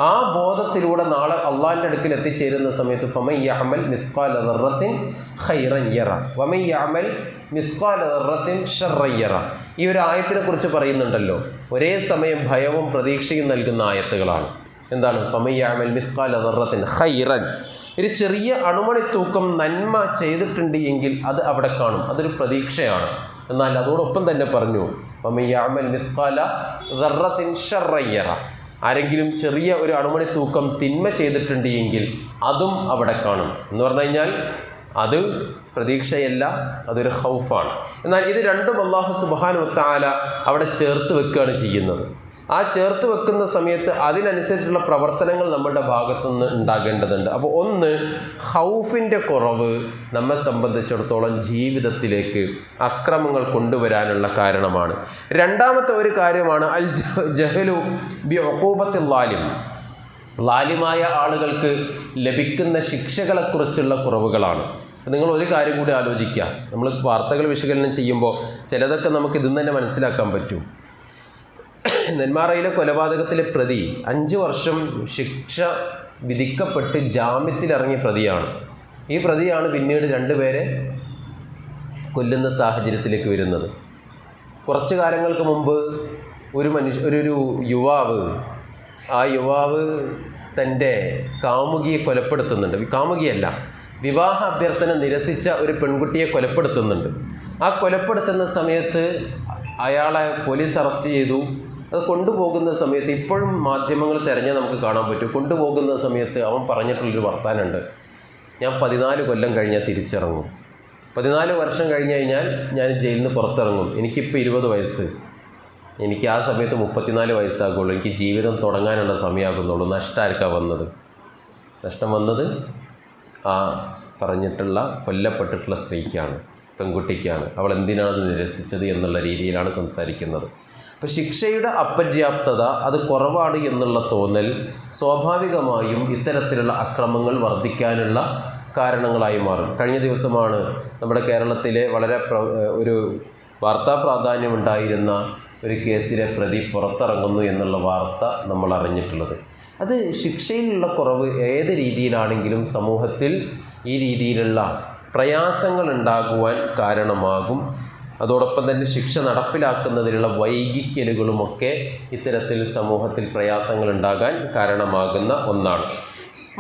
ആ ബോധത്തിലൂടെ നാളെ അള്ളാഹിൻ്റെ അടുക്കൽ എത്തിച്ചേരുന്ന സമയത്ത് ഫമൻ യഅമൽ മിസ്ഖാല ദർറത്തിൻ ഖൈറൻ യറ വമൻ യഅമൽ മിസ്ഖാല ദർറത്തിൻ ശർറൻ യറ. ഈ ഒരു ആയത്തിനെ കുറിച്ച് പറയുന്നുണ്ടല്ലോ, ഒരേ സമയം ഭയവും പ്രതീക്ഷയും നൽകുന്ന ആയത്തുകളാണ്. എന്താണ്? ഫമൻ യഅമൽ മിസ്ഖാല ദർറത്തിൻ ഖൈറൻ, ഒരു ചെറിയ അണുമണി തൂക്കം നന്മ ചെയ്തിട്ടുണ്ട് എങ്കിൽ അത് അവിടെ കാണും, അതൊരു പ്രതീക്ഷയാണ്. എന്നാൽ അതോടൊപ്പം തന്നെ പറഞ്ഞു ഫമൻ യഅമൽ മിസ്ഖാല ദർറത്തിൻ ശർറൻ യറ, ആരെങ്കിലും ചെറിയ ഒരു അണുമണി തൂക്കം തിന്മ ചെയ്തിട്ടുണ്ട് എങ്കിൽ അതും അവിടെ കാണും. എന്ന് പറഞ്ഞു കഴിഞ്ഞാൽ അത് പ്രതീക്ഷയല്ല, അതൊരു ഖൗഫാണ്. എന്നാൽ ഇത് രണ്ടും അല്ലാഹു സുബ്ഹാനഹു വ തആല അവിടെ ചേർത്ത് വെക്കുകയാണ് ചെയ്യുന്നത്. ആ ചേർത്ത് വെക്കുന്ന സമയത്ത് അതിനനുസരിച്ചുള്ള പ്രവർത്തനങ്ങൾ നമ്മുടെ ഭാഗത്തുനിന്ന് ഉണ്ടാകേണ്ടതുണ്ട്. അപ്പോൾ ഒന്ന്, ഖൗഫിൻ്റെ കുറവ് നമ്മെ സംബന്ധിച്ചിടത്തോളം ജീവിതത്തിലേക്ക് അക്രമങ്ങൾ കൊണ്ടുവരാനുള്ള കാരണമാണ്. രണ്ടാമത്തെ ഒരു കാര്യമാണ് അൽ ജഹലു ബി ഉഖൂബത്തിൽ ലാലിം, ലാലിമായ ആളുകൾക്ക് ലഭിക്കുന്ന ശിക്ഷകളെക്കുറിച്ചുള്ള കുറവുകളാണ്. നിങ്ങൾ ഒരു കാര്യം കൂടി ആലോചിക്കുക. നമ്മൾ വാർത്തകൾ വിശകലനം ചെയ്യുമ്പോൾ ചിലതൊക്കെ നമുക്ക് ഇതിൽ നിന്ന് തന്നെ മനസ്സിലാക്കാൻ പറ്റും. നെന്മാറയിലെ കൊലപാതകത്തിലെ പ്രതി 5 വർഷം ശിക്ഷ വിധിക്കപ്പെട്ട് ജാമ്യത്തിലിറങ്ങിയ പ്രതിയാണ്. ഈ പ്രതിയാണ് പിന്നീട് 2 പേരെ കൊല്ലുന്ന സാഹചര്യത്തിലേക്ക് വരുന്നത്. കുറച്ച് കാലങ്ങൾക്ക് മുമ്പ് ഒരു യുവാവ്, ആ യുവാവ് തൻ്റെ കാമുകിയെ കൊലപ്പെടുത്തുന്നുണ്ട്. കാമുകിയല്ല, വിവാഹ അഭ്യർത്ഥന നിരസിച്ച ഒരു പെൺകുട്ടിയെ കൊലപ്പെടുത്തുന്നുണ്ട്. ആ കൊലപ്പെടുത്തുന്ന സമയത്ത് അയാളെ പോലീസ് അറസ്റ്റ് ചെയ്തു. അത് കൊണ്ടുപോകുന്ന സമയത്ത് ഇപ്പോഴും മാധ്യമങ്ങൾ തിരഞ്ഞാൽ നമുക്ക് കാണാൻ പറ്റും. കൊണ്ടുപോകുന്ന സമയത്ത് അവൻ പറഞ്ഞിട്ടുള്ളൊരു വർത്താനുണ്ട്, ഞാൻ 14 കൊല്ലം കഴിഞ്ഞാൽ തിരിച്ചിറങ്ങും, 14 വർഷം കഴിഞ്ഞ് കഴിഞ്ഞാൽ ഞാൻ ജയിലിൽ നിന്ന് പുറത്തിറങ്ങും, എനിക്കിപ്പോൾ 20 വയസ്സ്, എനിക്ക് ആ സമയത്ത് 34 വയസ്സാകുള്ളൂ, എനിക്ക് ജീവിതം തുടങ്ങാനുള്ള സമയമാകുന്നുള്ളൂ. നഷ്ടമായിരിക്കാം വന്നത്. നഷ്ടം വന്നത് ആ പറഞ്ഞിട്ടുള്ള കൊല്ലപ്പെട്ടിട്ടുള്ള സ്ത്രീക്കാണ്, പെൺകുട്ടിക്കാണ്. അവൾ എന്തിനാണ് അത് നിരസിച്ചത് എന്നുള്ള രീതിയിലാണ് സംസാരിക്കുന്നത്. അപ്പോൾ ശിക്ഷയുടെ അപര്യാപ്തത, അത് കുറവാണ് എന്നുള്ള തോന്നൽ സ്വാഭാവികമായും ഇത്തരത്തിലുള്ള അക്രമങ്ങൾ വർദ്ധിക്കാനുള്ള കാരണങ്ങളായി മാറും. കഴിഞ്ഞ ദിവസമാണ് നമ്മുടെ കേരളത്തിലെ വളരെ ഒരു വാർത്താ പ്രാധാന്യമുണ്ടായിരുന്ന ഒരു കേസിലെ പ്രതി പുറത്തിറങ്ങുന്നു എന്നുള്ള വാർത്ത നമ്മൾ അറിഞ്ഞിട്ടുള്ളത്. അത് ശിക്ഷയിലുള്ള കുറവ് ഏത് രീതിയിലാണെങ്കിലും സമൂഹത്തിൽ ഈ രീതിയിലുള്ള പ്രയാസങ്ങൾ ഉണ്ടാകുവാൻ കാരണമാകും. അതോടൊപ്പം തന്നെ ശിക്ഷ നടപ്പിലാക്കുന്നതിനുള്ള വൈകിക്കലുകളുമൊക്കെ ഇത്തരത്തിൽ സമൂഹത്തിൽ പ്രയാസങ്ങൾ ഉണ്ടാകാൻ കാരണമാകുന്ന ഒന്നാണ്.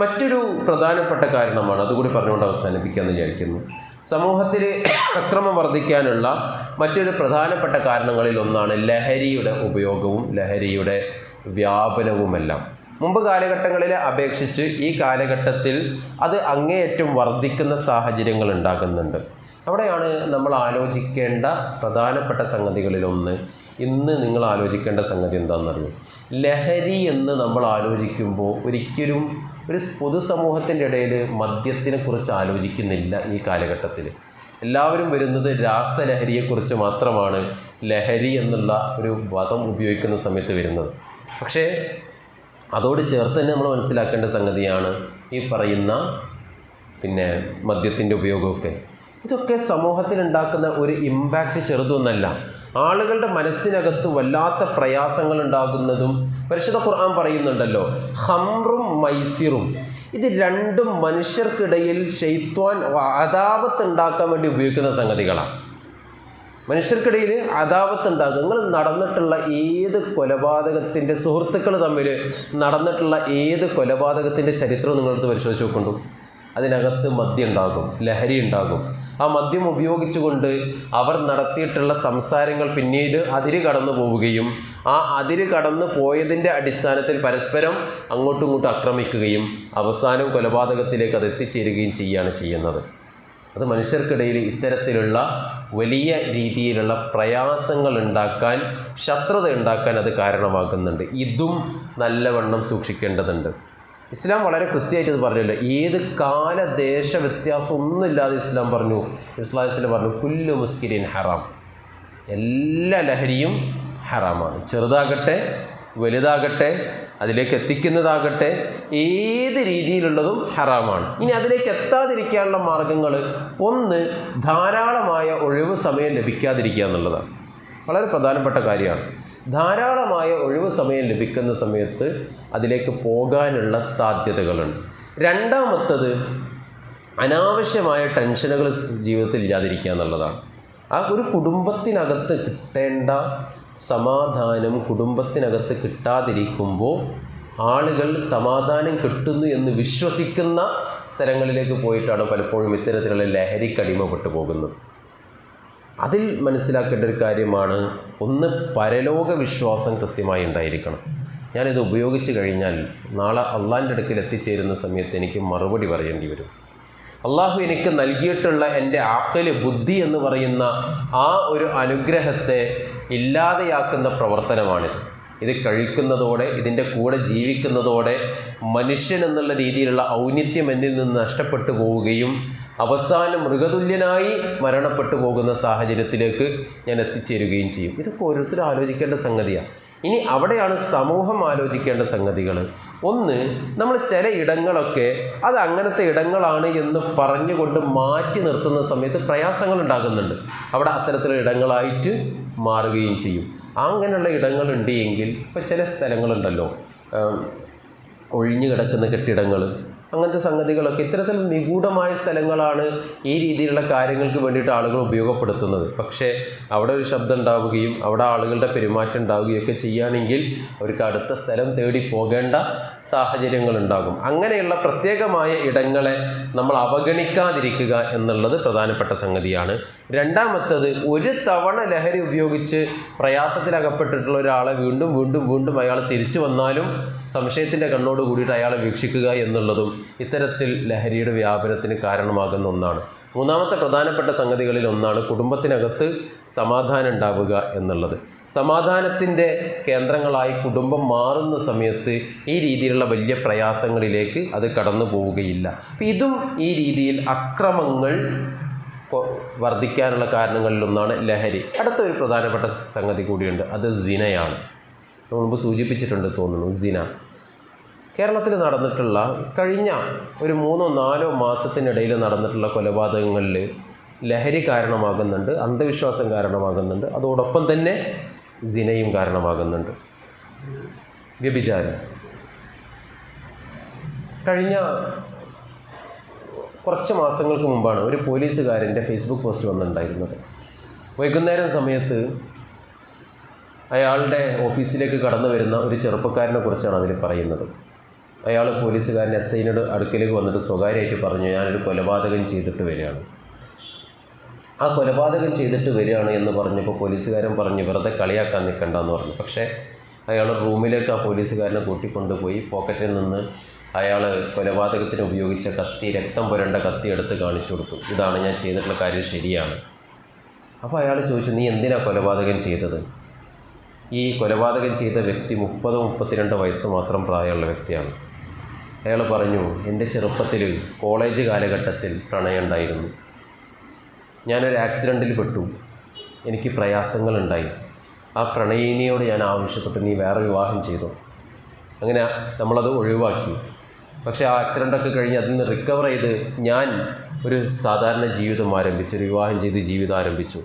മറ്റൊരു പ്രധാനപ്പെട്ട കാരണമാണ്, അതുകൂടി പറഞ്ഞുകൊണ്ട് അവസാനിപ്പിക്കാമെന്ന് വിചാരിക്കുന്നു. സമൂഹത്തിൽ അക്രമം വർദ്ധിക്കാനുള്ള മറ്റൊരു പ്രധാനപ്പെട്ട കാരണങ്ങളിൽ ഒന്നാണ് ലഹരിയുടെ ഉപയോഗവും ലഹരിയുടെ വ്യാപനവുമെല്ലാം. മുമ്പ് കാലഘട്ടങ്ങളിലെ അപേക്ഷിച്ച് ഈ കാലഘട്ടത്തിൽ അത് അങ്ങേയറ്റം വർദ്ധിക്കുന്ന സാഹചര്യങ്ങൾ ഉണ്ടാകുന്നുണ്ട്. അവിടെയാണ് നമ്മൾ ആലോചിക്കേണ്ട പ്രധാനപ്പെട്ട സംഗതികളിലൊന്ന്. ഇന്ന് നിങ്ങൾ ആലോചിക്കേണ്ട സംഗതി എന്താണെന്നറിയും? ലഹരി എന്ന് നമ്മൾ ആലോചിക്കുമ്പോൾ ഒരിക്കലും ഒരു പൊതുസമൂഹത്തിൻ്റെ ഇടയിൽ മദ്യത്തിനെ കുറിച്ച് ആലോചിക്കുന്നില്ല. ഈ കാലഘട്ടത്തിൽ എല്ലാവരും വരുന്നത് രാസലഹരിയെക്കുറിച്ച് മാത്രമാണ് ലഹരി എന്നുള്ള ഒരു പദം ഉപയോഗിക്കുന്ന സമയത്ത് വരുന്നത്. പക്ഷേ അതോട് ചേർത്ത് തന്നെ നമ്മൾ മനസ്സിലാക്കേണ്ട സംഗതിയാണ് ഈ പറയുന്ന മദ്യത്തിൻ്റെ ഉപയോഗമൊക്കെ. ഇതൊക്കെ സമൂഹത്തിൽ ഉണ്ടാക്കുന്ന ഒരു ഇമ്പാക്റ്റ് ചെറുതൊന്നല്ല. ആളുകളുടെ മനസ്സിനകത്ത് വല്ലാത്ത പ്രയാസങ്ങൾ ഉണ്ടാകുന്നതും പരിശുദ്ധ ഖുർആൻ പറയുന്നുണ്ടല്ലോ, ഖംറും മൈസിറും, ഇത് രണ്ടും മനുഷ്യർക്കിടയിൽ ശൈത്വാൻ അദാവത്ത് ഉണ്ടാക്കാൻ വേണ്ടി ഉപയോഗിക്കുന്ന സംഗതികളാണ്. മനുഷ്യർക്കിടയിൽ അദാവത്ത് ഉണ്ടാകും. നിങ്ങൾ നടന്നിട്ടുള്ള ഏത് കൊലപാതകത്തിൻ്റെ സുഹൃത്തുക്കൾ തമ്മിൽ നടന്നിട്ടുള്ള ഏത് കൊലപാതകത്തിൻ്റെ ചരിത്രം നിങ്ങളടുത്ത് പരിശോധിച്ച് നോക്കുന്നുണ്ടോ? അതിനകത്ത് മദ്യം ഉണ്ടാകും, ലഹരി ഉണ്ടാകും. ആ മദ്യം ഉപയോഗിച്ചുകൊണ്ട് അവർ നടത്തിയിട്ടുള്ള സംസാരങ്ങൾ പിന്നീട് അതിര് കടന്നു പോവുകയും ആ അതിര് കടന്നു പോയതിൻ്റെ അടിസ്ഥാനത്തിൽ പരസ്പരം അങ്ങോട്ടും ഇങ്ങോട്ടും ആക്രമിക്കുകയും അവസാനം കൊലപാതകത്തിലേക്ക് അത് എത്തിച്ചേരുകയും ചെയ്യുന്നത്. അത് മനുഷ്യർക്കിടയിൽ ഇത്തരത്തിലുള്ള വലിയ രീതിയിലുള്ള പ്രയാസങ്ങൾ ഉണ്ടാക്കാൻ, ശത്രുത ഉണ്ടാക്കാൻ അത് കാരണമാകുന്നുണ്ട്. ഇതും നല്ലവണ്ണം സൂക്ഷിക്കേണ്ടതുണ്ട്. ഇസ്ലാം വളരെ കൃത്യമായിട്ട് ഇത് പറഞ്ഞല്ലോ. ഏത് കാലദേശ വ്യത്യാസം ഒന്നുമില്ലാതെ ഇസ്ലാം പറഞ്ഞു, ഇസ്ലാം പറഞ്ഞു കുല്ലു മുസ്കിരിൻ ഹറാം, എല്ലാ ലഹരിയും ഹറാമാണ്. ചെറുതാകട്ടെ വലുതാകട്ടെ അതിലേക്ക് എത്തിക്കുന്നതാകട്ടെ ഏത് രീതിയിലുള്ളതും ഹറാമാണ്. ഇനി അതിലേക്ക് എത്താതിരിക്കാനുള്ള മാർഗങ്ങൾ, ഒന്ന് ധാരാളമായ ഒഴിവ് സമയം ലഭിക്കാതിരിക്കുക എന്നുള്ളതാണ്. വളരെ പ്രധാനപ്പെട്ട കാര്യമാണ്. ധാരാളമായ ഒഴിവ് സമയം ലഭിക്കുന്ന സമയത്ത് അതിലേക്ക് പോകാനുള്ള സാധ്യതകളുണ്ട്. രണ്ടാമത്തത് അനാവശ്യമായ ടെൻഷനുകൾ ജീവിതത്തിൽ ഇല്ലാതിരിക്കുക എന്നുള്ളതാണ്. ആ ഒരു കുടുംബത്തിനകത്ത് കിട്ടേണ്ട സമാധാനം കുടുംബത്തിനകത്ത് കിട്ടാതിരിക്കുമ്പോൾ ആളുകൾ സമാധാനം കിട്ടുന്നു എന്ന് വിശ്വസിക്കുന്ന സ്ഥലങ്ങളിലേക്ക് പോയിട്ടാണ് പലപ്പോഴും ഇത്തരത്തിലുള്ള ലഹരിക്കടിമപ്പെട്ടു പോകുന്നത്. അതിൽ മനസ്സിലാക്കേണ്ട ഒരു കാര്യമാണ്, ഒന്ന് പരലോക വിശ്വാസം കൃത്യമായി ഉണ്ടായിരിക്കണം. ഞാനിത് ഉപയോഗിച്ച് കഴിഞ്ഞാൽ നാളെ അള്ളാഹിൻ്റെ അടുക്കൽ എത്തിച്ചേരുന്ന സമയത്ത് എനിക്ക് മറുപടി പറയേണ്ടി വരും. അള്ളാഹു എനിക്ക് നൽകിയിട്ടുള്ള എൻ്റെ ആക്കല് ബുദ്ധി എന്ന് പറയുന്ന ആ ഒരു അനുഗ്രഹത്തെ ഇല്ലാതെയാക്കുന്ന പ്രവർത്തനമാണിത്. ഇത് കഴിക്കുന്നതോടെ, ഇതിൻ്റെ കൂടെ ജീവിക്കുന്നതോടെ മനുഷ്യൻ എന്നുള്ള രീതിയിലുള്ള ഔന്നിത്യം എന്നിൽ നിന്ന് നഷ്ടപ്പെട്ടു പോവുകയും അവസാനം മൃഗതുല്യനായി മരണപ്പെട്ടു പോകുന്ന സാഹചര്യത്തിലേക്ക് ഞാൻ എത്തിച്ചേരുകയും ചെയ്യും. ഇതൊക്കെ ഓരോരുത്തരും ആലോചിക്കേണ്ട സംഗതിയാണ്. ഇനി അവിടെയാണ് സമൂഹം ആലോചിക്കേണ്ട സംഗതികൾ. ഒന്ന്, നമ്മൾ ചില ഇടങ്ങളൊക്കെ അത് അങ്ങനത്തെ ഇടങ്ങളാണ് എന്ന് പറഞ്ഞുകൊണ്ട് മാറ്റി നിർത്തുന്ന സമയത്ത് പ്രയാസങ്ങൾ ഉണ്ടാകുന്നുണ്ട്. അവിടെ അത്തരത്തിലുള്ള ഇടങ്ങളായിട്ട് മാറുകയും ചെയ്യും. അങ്ങനെയുള്ള ഇടങ്ങളുണ്ട് എങ്കിൽ, ഇപ്പോൾ ചില സ്ഥലങ്ങളുണ്ടല്ലോ ഒഴിഞ്ഞു കിടക്കുന്ന കെട്ടിടങ്ങൾ, അങ്ങനത്തെ സംഗതികളൊക്കെ ഇത്തരത്തിൽ നിഗൂഢമായ സ്ഥലങ്ങളാണ് ഈ രീതിയിലുള്ള കാര്യങ്ങൾക്ക് വേണ്ടിയിട്ട് ആളുകൾ ഉപയോഗപ്പെടുത്തുന്നത്. പക്ഷേ അവിടെ ഒരു ശബ്ദം ഉണ്ടാവുകയും അവിടെ ആളുകളുടെ പെരുമാറ്റം ഉണ്ടാവുകയൊക്കെ ചെയ്യുകയാണെങ്കിൽ അവർക്ക് അടുത്ത സ്ഥലം തേടി പോകേണ്ട സാഹചര്യങ്ങളുണ്ടാകും. അങ്ങനെയുള്ള പ്രത്യേകമായ ഇടങ്ങളെ നമ്മൾ അവഗണിക്കാതിരിക്കുക എന്നുള്ളത് പ്രധാനപ്പെട്ട സംഗതിയാണ്. രണ്ടാമത്തത്, ഒരു തവണ ലഹരി ഉപയോഗിച്ച് പ്രയാസത്തിലകപ്പെട്ടിട്ടുള്ള ഒരാളെ വീണ്ടും അയാൾ തിരിച്ചു വന്നാലും സംശയത്തിൻ്റെ കണ്ണോട് കൂടിയിട്ട് അയാളെ വീക്ഷിക്കുക എന്നുള്ളതും ഇത്തരത്തിൽ ലഹരിയുടെ വ്യാപനത്തിന് കാരണമാകുന്ന ഒന്നാണ്. മൂന്നാമത്തെ പ്രധാനപ്പെട്ട സംഗതികളിൽ ഒന്നാണ് കുടുംബത്തിനകത്ത് സമാധാനം ഉണ്ടാവുക എന്നുള്ളത്. സമാധാനത്തിൻ്റെ കേന്ദ്രങ്ങളായി കുടുംബം മാറുന്ന സമയത്ത് ഈ രീതിയിലുള്ള വലിയ പ്രയാസങ്ങളിലേക്ക് അത് കടന്നു പോവുകയില്ല. അപ്പം ഇതും ഈ രീതിയിൽ അക്രമങ്ങൾ വർദ്ധിക്കാനുള്ള കാരണങ്ങളിലൊന്നാണ് ലഹരി. അടുത്തൊരു പ്രധാനപ്പെട്ട സംഗതി കൂടിയുണ്ട്, അത് സിനയാണ്. മുമ്പ് സൂചിപ്പിച്ചിട്ടുണ്ട് തോന്നുന്നു. സിന കേരളത്തിൽ നടന്നിട്ടുള്ള കഴിഞ്ഞ ഒരു 3-4 മാസത്തിനിടയിൽ നടന്നിട്ടുള്ള കൊലപാതകങ്ങളിൽ ലഹരി കാരണമാകുന്നുണ്ട്, അന്ധവിശ്വാസം കാരണമാകുന്നുണ്ട്, അതോടൊപ്പം തന്നെ സിനയും കാരണമാകുന്നുണ്ട്. വ്യഭിചാരം കഴിഞ്ഞ കുറച്ച് മാസങ്ങൾക്ക് മുമ്പാണ് ഒരു പോലീസുകാരൻ്റെ ഫേസ്ബുക്ക് പോസ്റ്റ് വന്നിട്ടുണ്ടായിരുന്നത്. വൈകുന്നേരം സമയത്ത് അയാളുടെ ഓഫീസിലേക്ക് കടന്നു വരുന്ന ഒരു ചെറുപ്പക്കാരനെ കുറിച്ചാണ് അതിൽ പറയുന്നത്. അയാൾ പോലീസുകാരൻ SIനോട് അടുക്കലേക്ക് വന്നിട്ട് സ്വകാര്യമായിട്ട് പറഞ്ഞു, ഞാനൊരു കൊലപാതകം ചെയ്തിട്ട് വരികയാണ്. ആ കൊലപാതകം ചെയ്തിട്ട് വരികയാണ് എന്ന് പറഞ്ഞപ്പോൾ പോലീസുകാരൻ പറഞ്ഞു, വെറുതെ കളിയാക്കാൻ നിൽക്കണ്ടെന്ന് പറഞ്ഞു. പക്ഷേ അയാൾ റൂമിലേക്ക് ആ പോലീസുകാരനെ കൂട്ടിക്കൊണ്ടുപോയി പോക്കറ്റിൽ നിന്ന് അയാൾ കൊലപാതകത്തിന് ഉപയോഗിച്ച കത്തി, രക്തം പുരണ്ട കത്തി എടുത്ത് കാണിച്ചു കൊടുത്തു. ഇതാണ് ഞാൻ ചെയ്തിട്ടുള്ള കാര്യം, ശരിയാണ്. അപ്പോൾ അയാൾ ചോദിച്ചു, നീ എന്തിനാണ് കൊലപാതകം ചെയ്തത്? ഈ കൊലപാതകം ചെയ്ത വ്യക്തി 30-32 വയസ്സ് മാത്രം പ്രായമുള്ള വ്യക്തിയാണ്. അയാൾ പറഞ്ഞു, എൻ്റെ ചെറുപ്പത്തിൽ കോളേജ് കാലഘട്ടത്തിൽ പ്രണയം ഉണ്ടായിരുന്നു. ഞാനൊരു ആക്സിഡൻറ്റിൽ പെട്ടു, എനിക്ക് പ്രയാസങ്ങളുണ്ടായി. ആ പ്രണയിനിയോട് ഞാൻ ആവശ്യപ്പെട്ടു, നീ വേറെ വിവാഹം ചെയ്തു. അങ്ങനെ നമ്മളത് ഒഴിവാക്കി. പക്ഷേ ആ ആക്സിഡൻ്റൊക്കെ കഴിഞ്ഞ് അതിൽ നിന്ന് റിക്കവർ ചെയ്ത് ഞാൻ ഒരു സാധാരണ ജീവിതം ആരംഭിച്ചു, ഒരു വിവാഹം ചെയ്ത് ജീവിതം ആരംഭിച്ചു.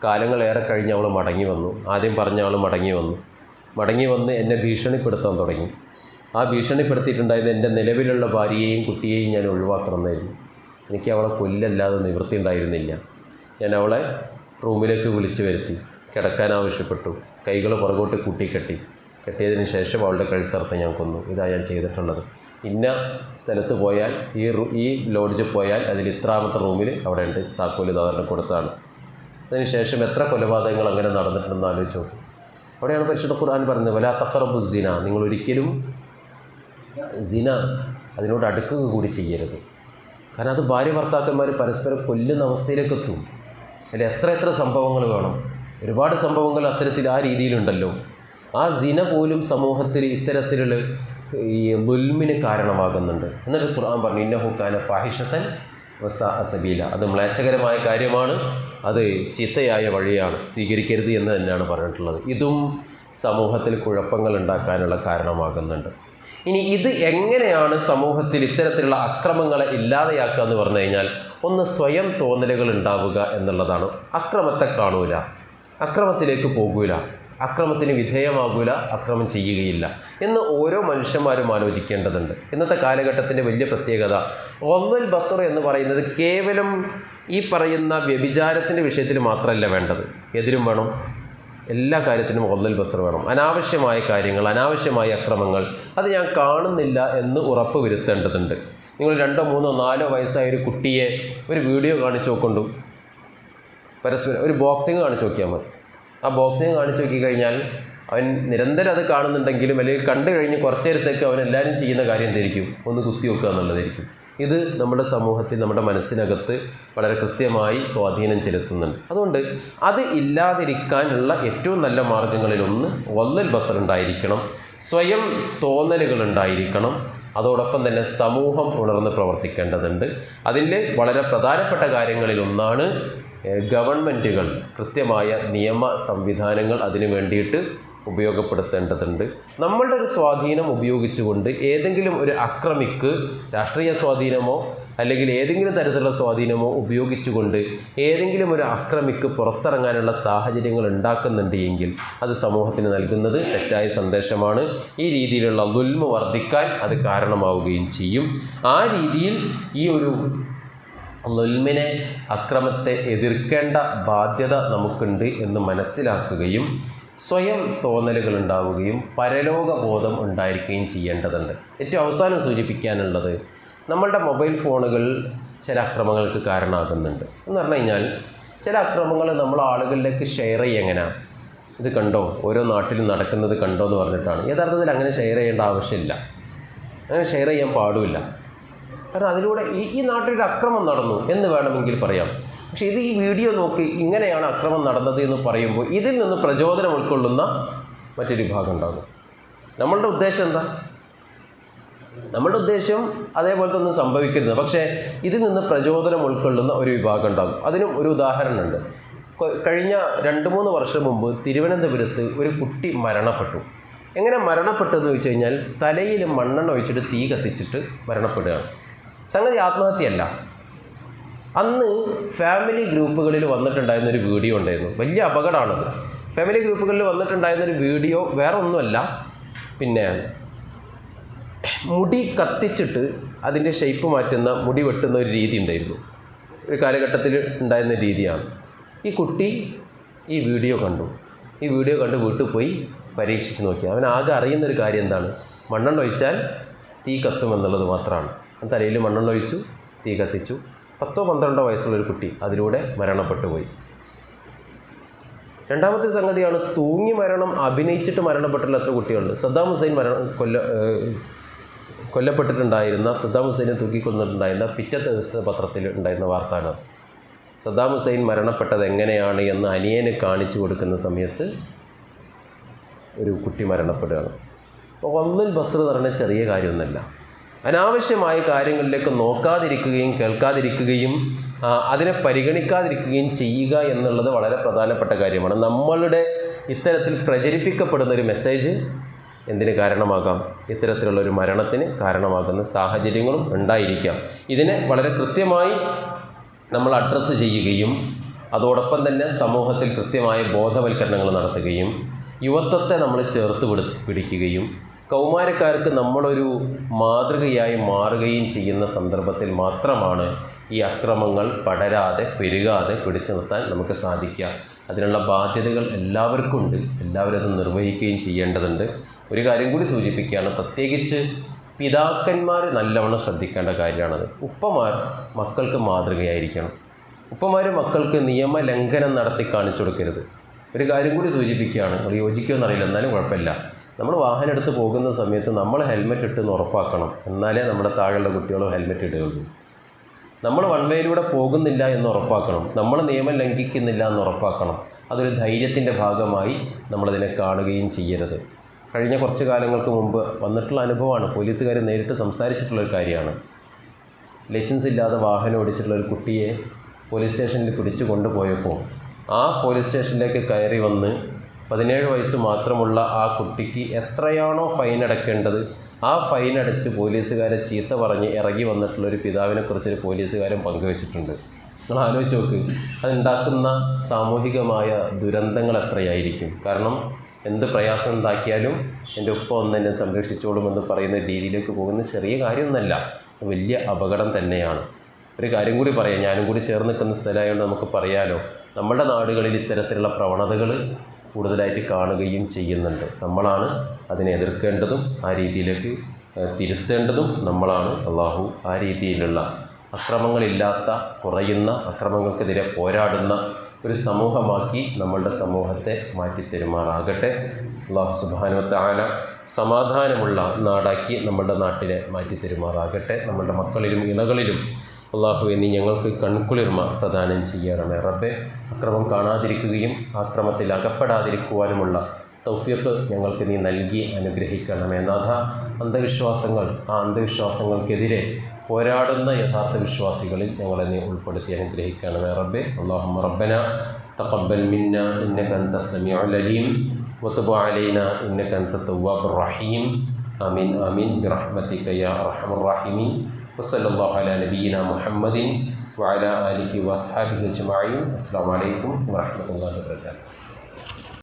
കാലങ്ങളേറെ കഴിഞ്ഞ് അവൾ മടങ്ങി വന്നു. ആദ്യം പറഞ്ഞ അവൾ മടങ്ങി വന്ന് എന്നെ ഭീഷണിപ്പെടുത്താൻ തുടങ്ങി. ആ ഭീഷണിപ്പെടുത്തിയിട്ടുണ്ടായത് എൻ്റെ നിലവിലുള്ള ഭാര്യയെയും കുട്ടിയെയും ഞാൻ ഒഴിവാക്കണമെന്നായിരുന്നു. എനിക്ക് അവളെ കൊല്ലല്ലാതെ നിവൃത്തി ഉണ്ടായിരുന്നില്ല. ഞാൻ അവളെ റൂമിലേക്ക് വിളിച്ചു വരുത്തി, കിടക്കാൻ ആവശ്യപ്പെട്ടു. കൈകൾ പുറകോട്ട് കെട്ടിയതിന് ശേഷം അവളുടെ കഴുത്തറുത്ത് ഞാൻ കൊന്നു. ഇതാണ് ഞാൻ ചെയ്തിട്ടുള്ളത്. ഇന്ന സ്ഥലത്ത് പോയാൽ ഈ ലോഡ്ജിൽ പോയാൽ അതിൽ ഇത്രാമത്തെ റൂമിൽ അവിടെ ഉണ്ട്, താക്കോൽ സാധാരണ കൊടുത്താണ്. അതിനുശേഷം എത്ര കൊലപാതകങ്ങൾ അങ്ങനെ നടന്നിട്ടുണ്ടെന്ന് ആലോചിച്ച് നോക്കും. അവിടെയാണ് പരിശുദ്ധ ഖുർആൻ പറയുന്നത്, വലാ തഖറബു സിന, നിങ്ങളൊരിക്കലും സിന അതിനോട് അടുക്കുക കൂടി ചെയ്യരുത്. കാരണം അത് ഭാര്യ ഭർത്താക്കന്മാർ പരസ്പരം കൊല്ലുന്ന അവസ്ഥയിലേക്ക് എത്തും. അതിൽ എത്ര സംഭവങ്ങൾ വേണം. ഒരുപാട് സംഭവങ്ങൾ അത്തരത്തിൽ ആ രീതിയിലുണ്ടല്ലോ. ആ സിന പോലും സമൂഹത്തിൽ ഇത്തരത്തിലുള്ള ഈ ദുൽമിന് കാരണമാകുന്നുണ്ട്. എന്നിട്ട് ഖുർആൻ പറഞ്ഞു, ഇന്നഹു കാന ഫാഹിഷതൻ വസാഅ സബീല, അത് മ്ലേച്ഛകരമായ കാര്യമാണ്, അത് ചീത്തയായ വഴിയാണ്, സ്വീകരിക്കരുത് എന്ന് തന്നെയാണ് പറഞ്ഞിട്ടുള്ളത്. ഇതും സമൂഹത്തിൽ കുഴപ്പങ്ങൾ ഉണ്ടാക്കാനുള്ള കാരണമാകുന്നുണ്ട്. ഇനി ഇത് എങ്ങനെയാണ് സമൂഹത്തിൽ ഇത്തരത്തിലുള്ള അക്രമങ്ങളെ ഇല്ലാതെയാക്കുക എന്ന് പറഞ്ഞു കഴിഞ്ഞാൽ, ഒന്ന് സ്വയം തോന്നലുകൾ ഉണ്ടാവുക എന്നുള്ളതാണ്. അക്രമത്തെ കാണൂല, അക്രമത്തിലേക്ക് പോകൂല, അക്രമത്തിന് വിധേയമാകൂല, അക്രമം ചെയ്യുകയില്ല എന്ന് ഓരോ മനുഷ്യന്മാരും ആലോചിക്കേണ്ടതുണ്ട്. ഇന്നത്തെ കാലഘട്ടത്തിൻ്റെ വലിയ പ്രത്യേകത ഗദ്ദുൽ ബസർ എന്ന് പറയുന്നത് കേവലം ഈ പറയുന്ന വ്യഭിചാരത്തിൻ്റെ വിഷയത്തിൽ മാത്രമല്ല വേണ്ടത്, എതിരും വേണം, എല്ലാ കാര്യത്തിനും ഗദ്ദുൽ ബസർ വേണം. അനാവശ്യമായ കാര്യങ്ങൾ, അനാവശ്യമായ അക്രമങ്ങൾ അത് ഞാൻ കാണുന്നില്ല എന്ന് ഉറപ്പ് വരുത്തേണ്ടതുണ്ട്. നിങ്ങൾ 2, 3, 4 വയസ്സായ ഒരു കുട്ടിയെ ഒരു വീഡിയോ കാണിച്ചു നോക്കൊണ്ടു, പരസ്പരം ഒരു ബോക്സിങ് കാണിച്ചു നോക്കിയാൽ മതി. ആ ബോക്സിങ് കാണിച്ചു നോക്കിക്കഴിഞ്ഞാൽ അവൻ നിരന്തരം അത് കാണുന്നുണ്ടെങ്കിലും അല്ലെങ്കിൽ കണ്ടു കഴിഞ്ഞ് കുറച്ചു നേരത്തേക്ക് അവൻ എല്ലാവരും ചെയ്യുന്ന കാര്യം എന്തായിരിക്കും? ഒന്ന് കുത്തി വെക്കുക എന്നുള്ളതായിരിക്കും. ഇത് നമ്മുടെ സമൂഹത്തിൽ, നമ്മുടെ മനസ്സിനകത്ത് വളരെ കൃത്യമായി സ്വാധീനം ചെലുത്തുന്നുണ്ട്. അതുകൊണ്ട് അത് ഇല്ലാതിരിക്കാനുള്ള ഏറ്റവും നല്ല മാർഗ്ഗങ്ങളിലൊന്ന് ഗദ്ദുൽ ബസർ ഉണ്ടായിരിക്കണം, സ്വയം തോന്നലുകൾ ഉണ്ടായിരിക്കണം. അതോടൊപ്പം തന്നെ സമൂഹം ഉണർന്ന് പ്രവർത്തിക്കേണ്ടതുണ്ട്. അതിൻ്റെ വളരെ പ്രധാനപ്പെട്ട കാര്യങ്ങളിലൊന്നാണ് ഗവൺമെൻറ്റുകൾ കൃത്യമായ നിയമ സംവിധാനങ്ങൾ അതിനു വേണ്ടിയിട്ട് ഉപയോഗപ്പെടുത്തേണ്ടതുണ്ട്. നമ്മളുടെ ഒരു സ്വാധീനം ഉപയോഗിച്ചുകൊണ്ട് ഏതെങ്കിലും ഒരു അക്രമിക്ക് രാഷ്ട്രീയ സ്വാധീനമോ അല്ലെങ്കിൽ ഏതെങ്കിലും തരത്തിലുള്ള സ്വാധീനമോ ഉപയോഗിച്ചുകൊണ്ട് ഏതെങ്കിലും ഒരു അക്രമിക്ക് പുറത്തിറങ്ങാനുള്ള സാഹചര്യങ്ങൾ ഉണ്ടാക്കുന്നുണ്ട് എങ്കിൽ അത് സമൂഹത്തിന് നൽകുന്നത് തെറ്റായ സന്ദേശമാണ്. ഈ രീതിയിലുള്ള ദുൽമ് വർദ്ധിക്കാൻ അത് കാരണമാവുകയും ചെയ്യും. ആ രീതിയിൽ ഈ ഒരു ദുൽമിനെ, അക്രമത്തെ എതിർക്കേണ്ട ബാധ്യത നമുക്കുണ്ട് എന്ന് മനസ്സിലാക്കുകയും സ്വയം തോന്നലുകൾ ഉണ്ടാവുകയും പരലോകബോധം ഉണ്ടായിരിക്കുകയും ചെയ്യേണ്ടതുണ്ട്. ഏറ്റവും അവസാനം സൂചിപ്പിക്കാനുള്ളത്, നമ്മളുടെ മൊബൈൽ ഫോണുകൾ ചില അക്രമങ്ങൾക്ക് കാരണമാകുന്നുണ്ട് എന്ന് പറഞ്ഞു കഴിഞ്ഞാൽ, ചില അക്രമങ്ങൾ നമ്മൾ ആളുകളിലേക്ക് ഷെയർ ചെയ്യുക എങ്ങനെയാണ്, ഇത് കണ്ടോ, ഓരോ നാട്ടിലും നടക്കുന്നത് കണ്ടോ എന്ന് പറഞ്ഞിട്ടാണ്. യഥാർത്ഥത്തിൽ അങ്ങനെ ഷെയർ ചെയ്യേണ്ട ആവശ്യമില്ല, അങ്ങനെ ഷെയർ ചെയ്യാൻ പാടുമില്ല. കാരണം അതിലൂടെ ഈ നാട്ടിലൊരു അക്രമം നടന്നു എന്ന് വേണമെങ്കിൽ പറയാം. പക്ഷേ ഈ വീഡിയോ നോക്കി ഇങ്ങനെയാണ് അക്രമം നടന്നത് എന്ന് പറയുമ്പോൾ ഇതിൽ നിന്ന് പ്രചോദനം ഉൾക്കൊള്ളുന്ന മറ്റൊരു വിഭാഗം ഉണ്ടാകും. നമ്മളുടെ ഉദ്ദേശം എന്താ? നമ്മളുടെ ഉദ്ദേശം അതേപോലത്തെ ഒന്നും സംഭവിക്കരുത്. പക്ഷേ ഇതിൽ നിന്ന് പ്രചോദനം ഉൾക്കൊള്ളുന്ന ഒരു വിഭാഗം ഉണ്ടാകും. അതിനും ഒരു ഉദാഹരണമുണ്ട്. കഴിഞ്ഞ 2-3 വർഷം മുമ്പ് തിരുവനന്തപുരത്ത് ഒരു കുട്ടി മരണപ്പെട്ടു. എങ്ങനെ മരണപ്പെട്ടു എന്ന് ചോദിച്ചു കഴിഞ്ഞാൽ, തലയിൽ മണ്ണെണ്ണ ഒഴിച്ചിട്ട് തീ കത്തിച്ചിട്ട് മരണപ്പെടുകയാണ്. സംഗതി ആത്മഹത്യയല്ല. അന്ന് ഫാമിലി ഗ്രൂപ്പുകളിൽ വന്നിട്ടുണ്ടായിരുന്നൊരു വീഡിയോ ഉണ്ടായിരുന്നു. വലിയ അപകടമാണത്. ഫാമിലി ഗ്രൂപ്പുകളിൽ വന്നിട്ടുണ്ടായിരുന്നൊരു വീഡിയോ വേറെ ഒന്നുമല്ല, പിന്നെ മുടി കത്തിച്ചിട്ട് അതിൻ്റെ ഷേപ്പ് മാറ്റുന്ന, മുടി വെട്ടുന്ന ഒരു രീതി ഉണ്ടായിരുന്നു. ഒരു കാലഘട്ടത്തിൽ ഉണ്ടായിരുന്ന രീതിയാണ്. ഈ കുട്ടി ഈ വീഡിയോ കണ്ടു വീട്ടിൽ പോയി പരീക്ഷിച്ച് നോക്കി. അവൻ ആകെ അറിയുന്നൊരു കാര്യം എന്താണ്? മണ്ണെണ്ണ ഒഴിച്ചാൽ തീ കത്തുമെന്നുള്ളത് മാത്രമാണ്. തലയിൽ മണ്ണെണ്ണ ഒഴിച്ചു, തീ കത്തിച്ചു. 10-12 വയസ്സുള്ളൊരു കുട്ടി അതിലൂടെ മരണപ്പെട്ടു പോയി. രണ്ടാമത്തെ സംഗതിയാണ് തൂങ്ങി മരണം അഭിനയിച്ചിട്ട് മരണപ്പെട്ടുള്ള എത്ര കുട്ടികളുണ്ട്. സദ്ദാം ഹുസൈൻ കൊല്ലപ്പെട്ടിട്ടുണ്ടായിരുന്ന, സദ്ദാം ഹുസൈനെ തൂക്കിക്കൊന്നിട്ടുണ്ടായിരുന്ന പിറ്റത്തെ ദിവസത്തെ പത്രത്തിൽ ഉണ്ടായിരുന്ന വാർത്തയാണ്. സദ്ദാം ഹുസൈൻ മരണപ്പെട്ടത് എങ്ങനെയാണ് എന്ന് അനിയന് കാണിച്ചു കൊടുക്കുന്ന സമയത്ത് ഒരു കുട്ടി മരണപ്പെടുകയാണ്. വല്ലുൽ ബസ്ർ എന്ന് പറഞ്ഞാൽ ചെറിയ കാര്യമൊന്നുമല്ല. അനാവശ്യമായ കാര്യങ്ങളിലേക്ക് നോക്കാതിരിക്കുകയും കേൾക്കാതിരിക്കുകയും അതിനെ പരിഗണിക്കാതിരിക്കുകയും ചെയ്യുക എന്നുള്ളത് വളരെ പ്രധാനപ്പെട്ട കാര്യമാണ്. നമ്മളുടെ ഇത്തരത്തിൽ പ്രചരിപ്പിക്കപ്പെടുന്ന ഒരു മെസ്സേജ് എന്തിന് കാരണമാകാം? ഇത്തരത്തിലുള്ളൊരു മരണത്തിന് കാരണമാകുന്ന സാഹചര്യങ്ങളും ഉണ്ടായിരിക്കാം. ഇതിനെ വളരെ കൃത്യമായി നമ്മൾ അഡ്രസ്സ് ചെയ്യുകയും അതോടൊപ്പം തന്നെ സമൂഹത്തിൽ കൃത്യമായ ബോധവൽക്കരണങ്ങൾ നടത്തുകയും യുവത്വത്തെ നമ്മൾ ചേർത്ത് പിടിക്കുകയും കൗമാരക്കാർക്ക് നമ്മളൊരു മാതൃകയായി മാറുകയും ചെയ്യുന്ന സന്ദർഭത്തിൽ മാത്രമാണ് ഈ അക്രമങ്ങൾ പടരാതെ പെരുകാതെ പിടിച്ചു നിർത്താൻ നമുക്ക് സാധിക്കുക. അതിനുള്ള ബാധ്യതകൾ എല്ലാവർക്കും ഉണ്ട്. എല്ലാവരും അത് നിർവഹിക്കുകയും ചെയ്യേണ്ടതുണ്ട്. ഒരു കാര്യം കൂടി സൂചിപ്പിക്കുകയാണ്, പ്രത്യേകിച്ച് പിതാക്കന്മാർ നല്ലവണ്ണം ശ്രദ്ധിക്കേണ്ട കാര്യമാണത്. ഉപ്പമാർ മക്കൾക്ക് മാതൃകയായിരിക്കണം. ഉപ്പമാർ മക്കൾക്ക് നിയമലംഘനം നടത്തി കാണിച്ചു കൊടുക്കരുത്. ഒരു കാര്യം കൂടി സൂചിപ്പിക്കുകയാണ്, നമ്മൾ യോജിക്കുമെന്നറിയില്ല, എന്നാലും കുഴപ്പമില്ല. നമ്മൾ വാഹനം എടുത്ത് പോകുന്ന സമയത്ത് നമ്മൾ ഹെൽമെറ്റ് ഇട്ടെന്ന് ഉറപ്പാക്കണം. എന്നാലേ നമ്മുടെ താഴെയുള്ള കുട്ടികളും ഹെൽമെറ്റ് ഇടുകയുള്ളൂ. നമ്മൾ വൺവേയിലൂടെ പോകുന്നില്ല എന്ന് ഉറപ്പാക്കണം. നമ്മൾ നിയമം ലംഘിക്കുന്നില്ല എന്ന് ഉറപ്പാക്കണം. അതൊരു ധൈര്യത്തിൻ്റെ ഭാഗമായി നമ്മളതിനെ കാണുകയും ചെയ്യരുത്. കഴിഞ്ഞ കുറച്ച് കാലങ്ങൾക്ക് മുമ്പ് വന്നിട്ടുള്ള അനുഭവമാണ്. പോലീസുകാർ നേരിട്ട് സംസാരിച്ചിട്ടുള്ളൊരു കാര്യമാണ്. ലൈസൻസ് ഇല്ലാതെ വാഹനം ഓടിച്ചിട്ടുള്ളൊരു കുട്ടിയെ പോലീസ് സ്റ്റേഷനിൽ പിടിച്ചു കൊണ്ടുപോയപ്പോൾ ആ പോലീസ് സ്റ്റേഷനിലേക്ക് കയറി വന്ന് 17 വയസ്സ് മാത്രമുള്ള ആ കുട്ടിക്ക് എത്രയാണോ ഫൈൻ അടയ്ക്കേണ്ടത് ആ ഫൈൻ അടച്ച് പോലീസുകാരെ ചീത്ത പറഞ്ഞ് ഇറങ്ങി വന്നിട്ടുള്ളൊരു പിതാവിനെക്കുറിച്ചൊരു പോലീസുകാരൻ പങ്കുവച്ചിട്ടുണ്ട്. നിങ്ങൾ ആലോചിച്ച് നോക്ക്, അതുണ്ടാക്കുന്ന സാമൂഹികമായ ദുരന്തങ്ങൾ എത്രയായിരിക്കും. കാരണം എന്ത് പ്രയാസം ഉണ്ടാക്കിയാലും എൻ്റെ ഉപ്പ ഒന്ന് എന്നെ സംരക്ഷിച്ചോളുമെന്ന് പറയുന്ന രീതിയിലേക്ക് പോകുന്ന ചെറിയ കാര്യമൊന്നുമല്ല, വലിയ അപകടം തന്നെയാണ്. ഒരു കാര്യം കൂടി പറയാം, ഞാനും കൂടി ചേർന്ന് നിൽക്കുന്ന സ്ഥലമായതുകൊണ്ട് നമുക്ക് പറയാലോ, നമ്മുടെ നാടുകളിൽ ഇത്തരത്തിലുള്ള പ്രവണതകൾ കൂടുതലായിട്ട് കാണുകയും ചെയ്യുന്നുണ്ട്. നമ്മളാണ് അതിനെ എതിർക്കേണ്ടതും ആ രീതിയിലേക്ക് തിരുത്തേണ്ടതും നമ്മളാണ്. അള്ളാഹു ആ രീതിയിലുള്ള അക്രമങ്ങളില്ലാത്ത, കുറയുന്ന, അക്രമങ്ങൾക്കെതിരെ പോരാടുന്ന ഒരു സമൂഹമാക്കി നമ്മളുടെ സമൂഹത്തെ മാറ്റിത്തരുമാറാകട്ടെ. അള്ളാഹു സുബ്ഹാനഹു വ തആല സമാധാനമുള്ള നാടാക്കി നമ്മളുടെ നാട്ടിനെ മാറ്റിത്തരുമാറാകട്ടെ. നമ്മളുടെ മക്കളിലും ഇണകളിലും അള്ളാഹുവേ നീ ഞങ്ങൾക്ക് കൺകുളിർമ പ്രദാനം ചെയ്യണമേ റബ്ബേ. അക്രമം കാണാതിരിക്കുകയും അക്രമത്തിൽ അകപ്പെടാതിരിക്കുവാനുമുള്ള തൗഫീഖ് ഞങ്ങൾക്ക് നീ നൽകി അനുഗ്രഹിക്കണമേ നാഥ. അന്ധവിശ്വാസങ്ങൾ, ആ അന്ധവിശ്വാസങ്ങൾക്കെതിരെ പോരാടുന്ന യഥാർത്ഥ വിശ്വാസികളിൽ ഞങ്ങളെ നീ ഉൾപ്പെടുത്തി അനുഗ്രഹിക്കണമേ റബ്ബേ. അല്ലാഹുമ്മ റബ്ബന തഖബ്ബൽ മിന്ന ഇന്നക അൻതസ് സമീഉൽ അലീം വതുബ് അലൈനാ ഇന്നക അൻതത് തവ്വാബുർ റഹീം. ആമീൻ ആമീൻ ബിറഹ്മതിക യാ അർഹമർ റഹീമീൻ. വസല്ലല്ലാഹു അലാ നബിയിനാ മുഹമ്മദിൻ വഅലാ ആലിഹി വഅസ്ഹാബിഹി അജ്മഈൻ. അസ്സലാമു അലൈക്കും വറഹ്മത്തുള്ളാഹി വബറകാതുഹു.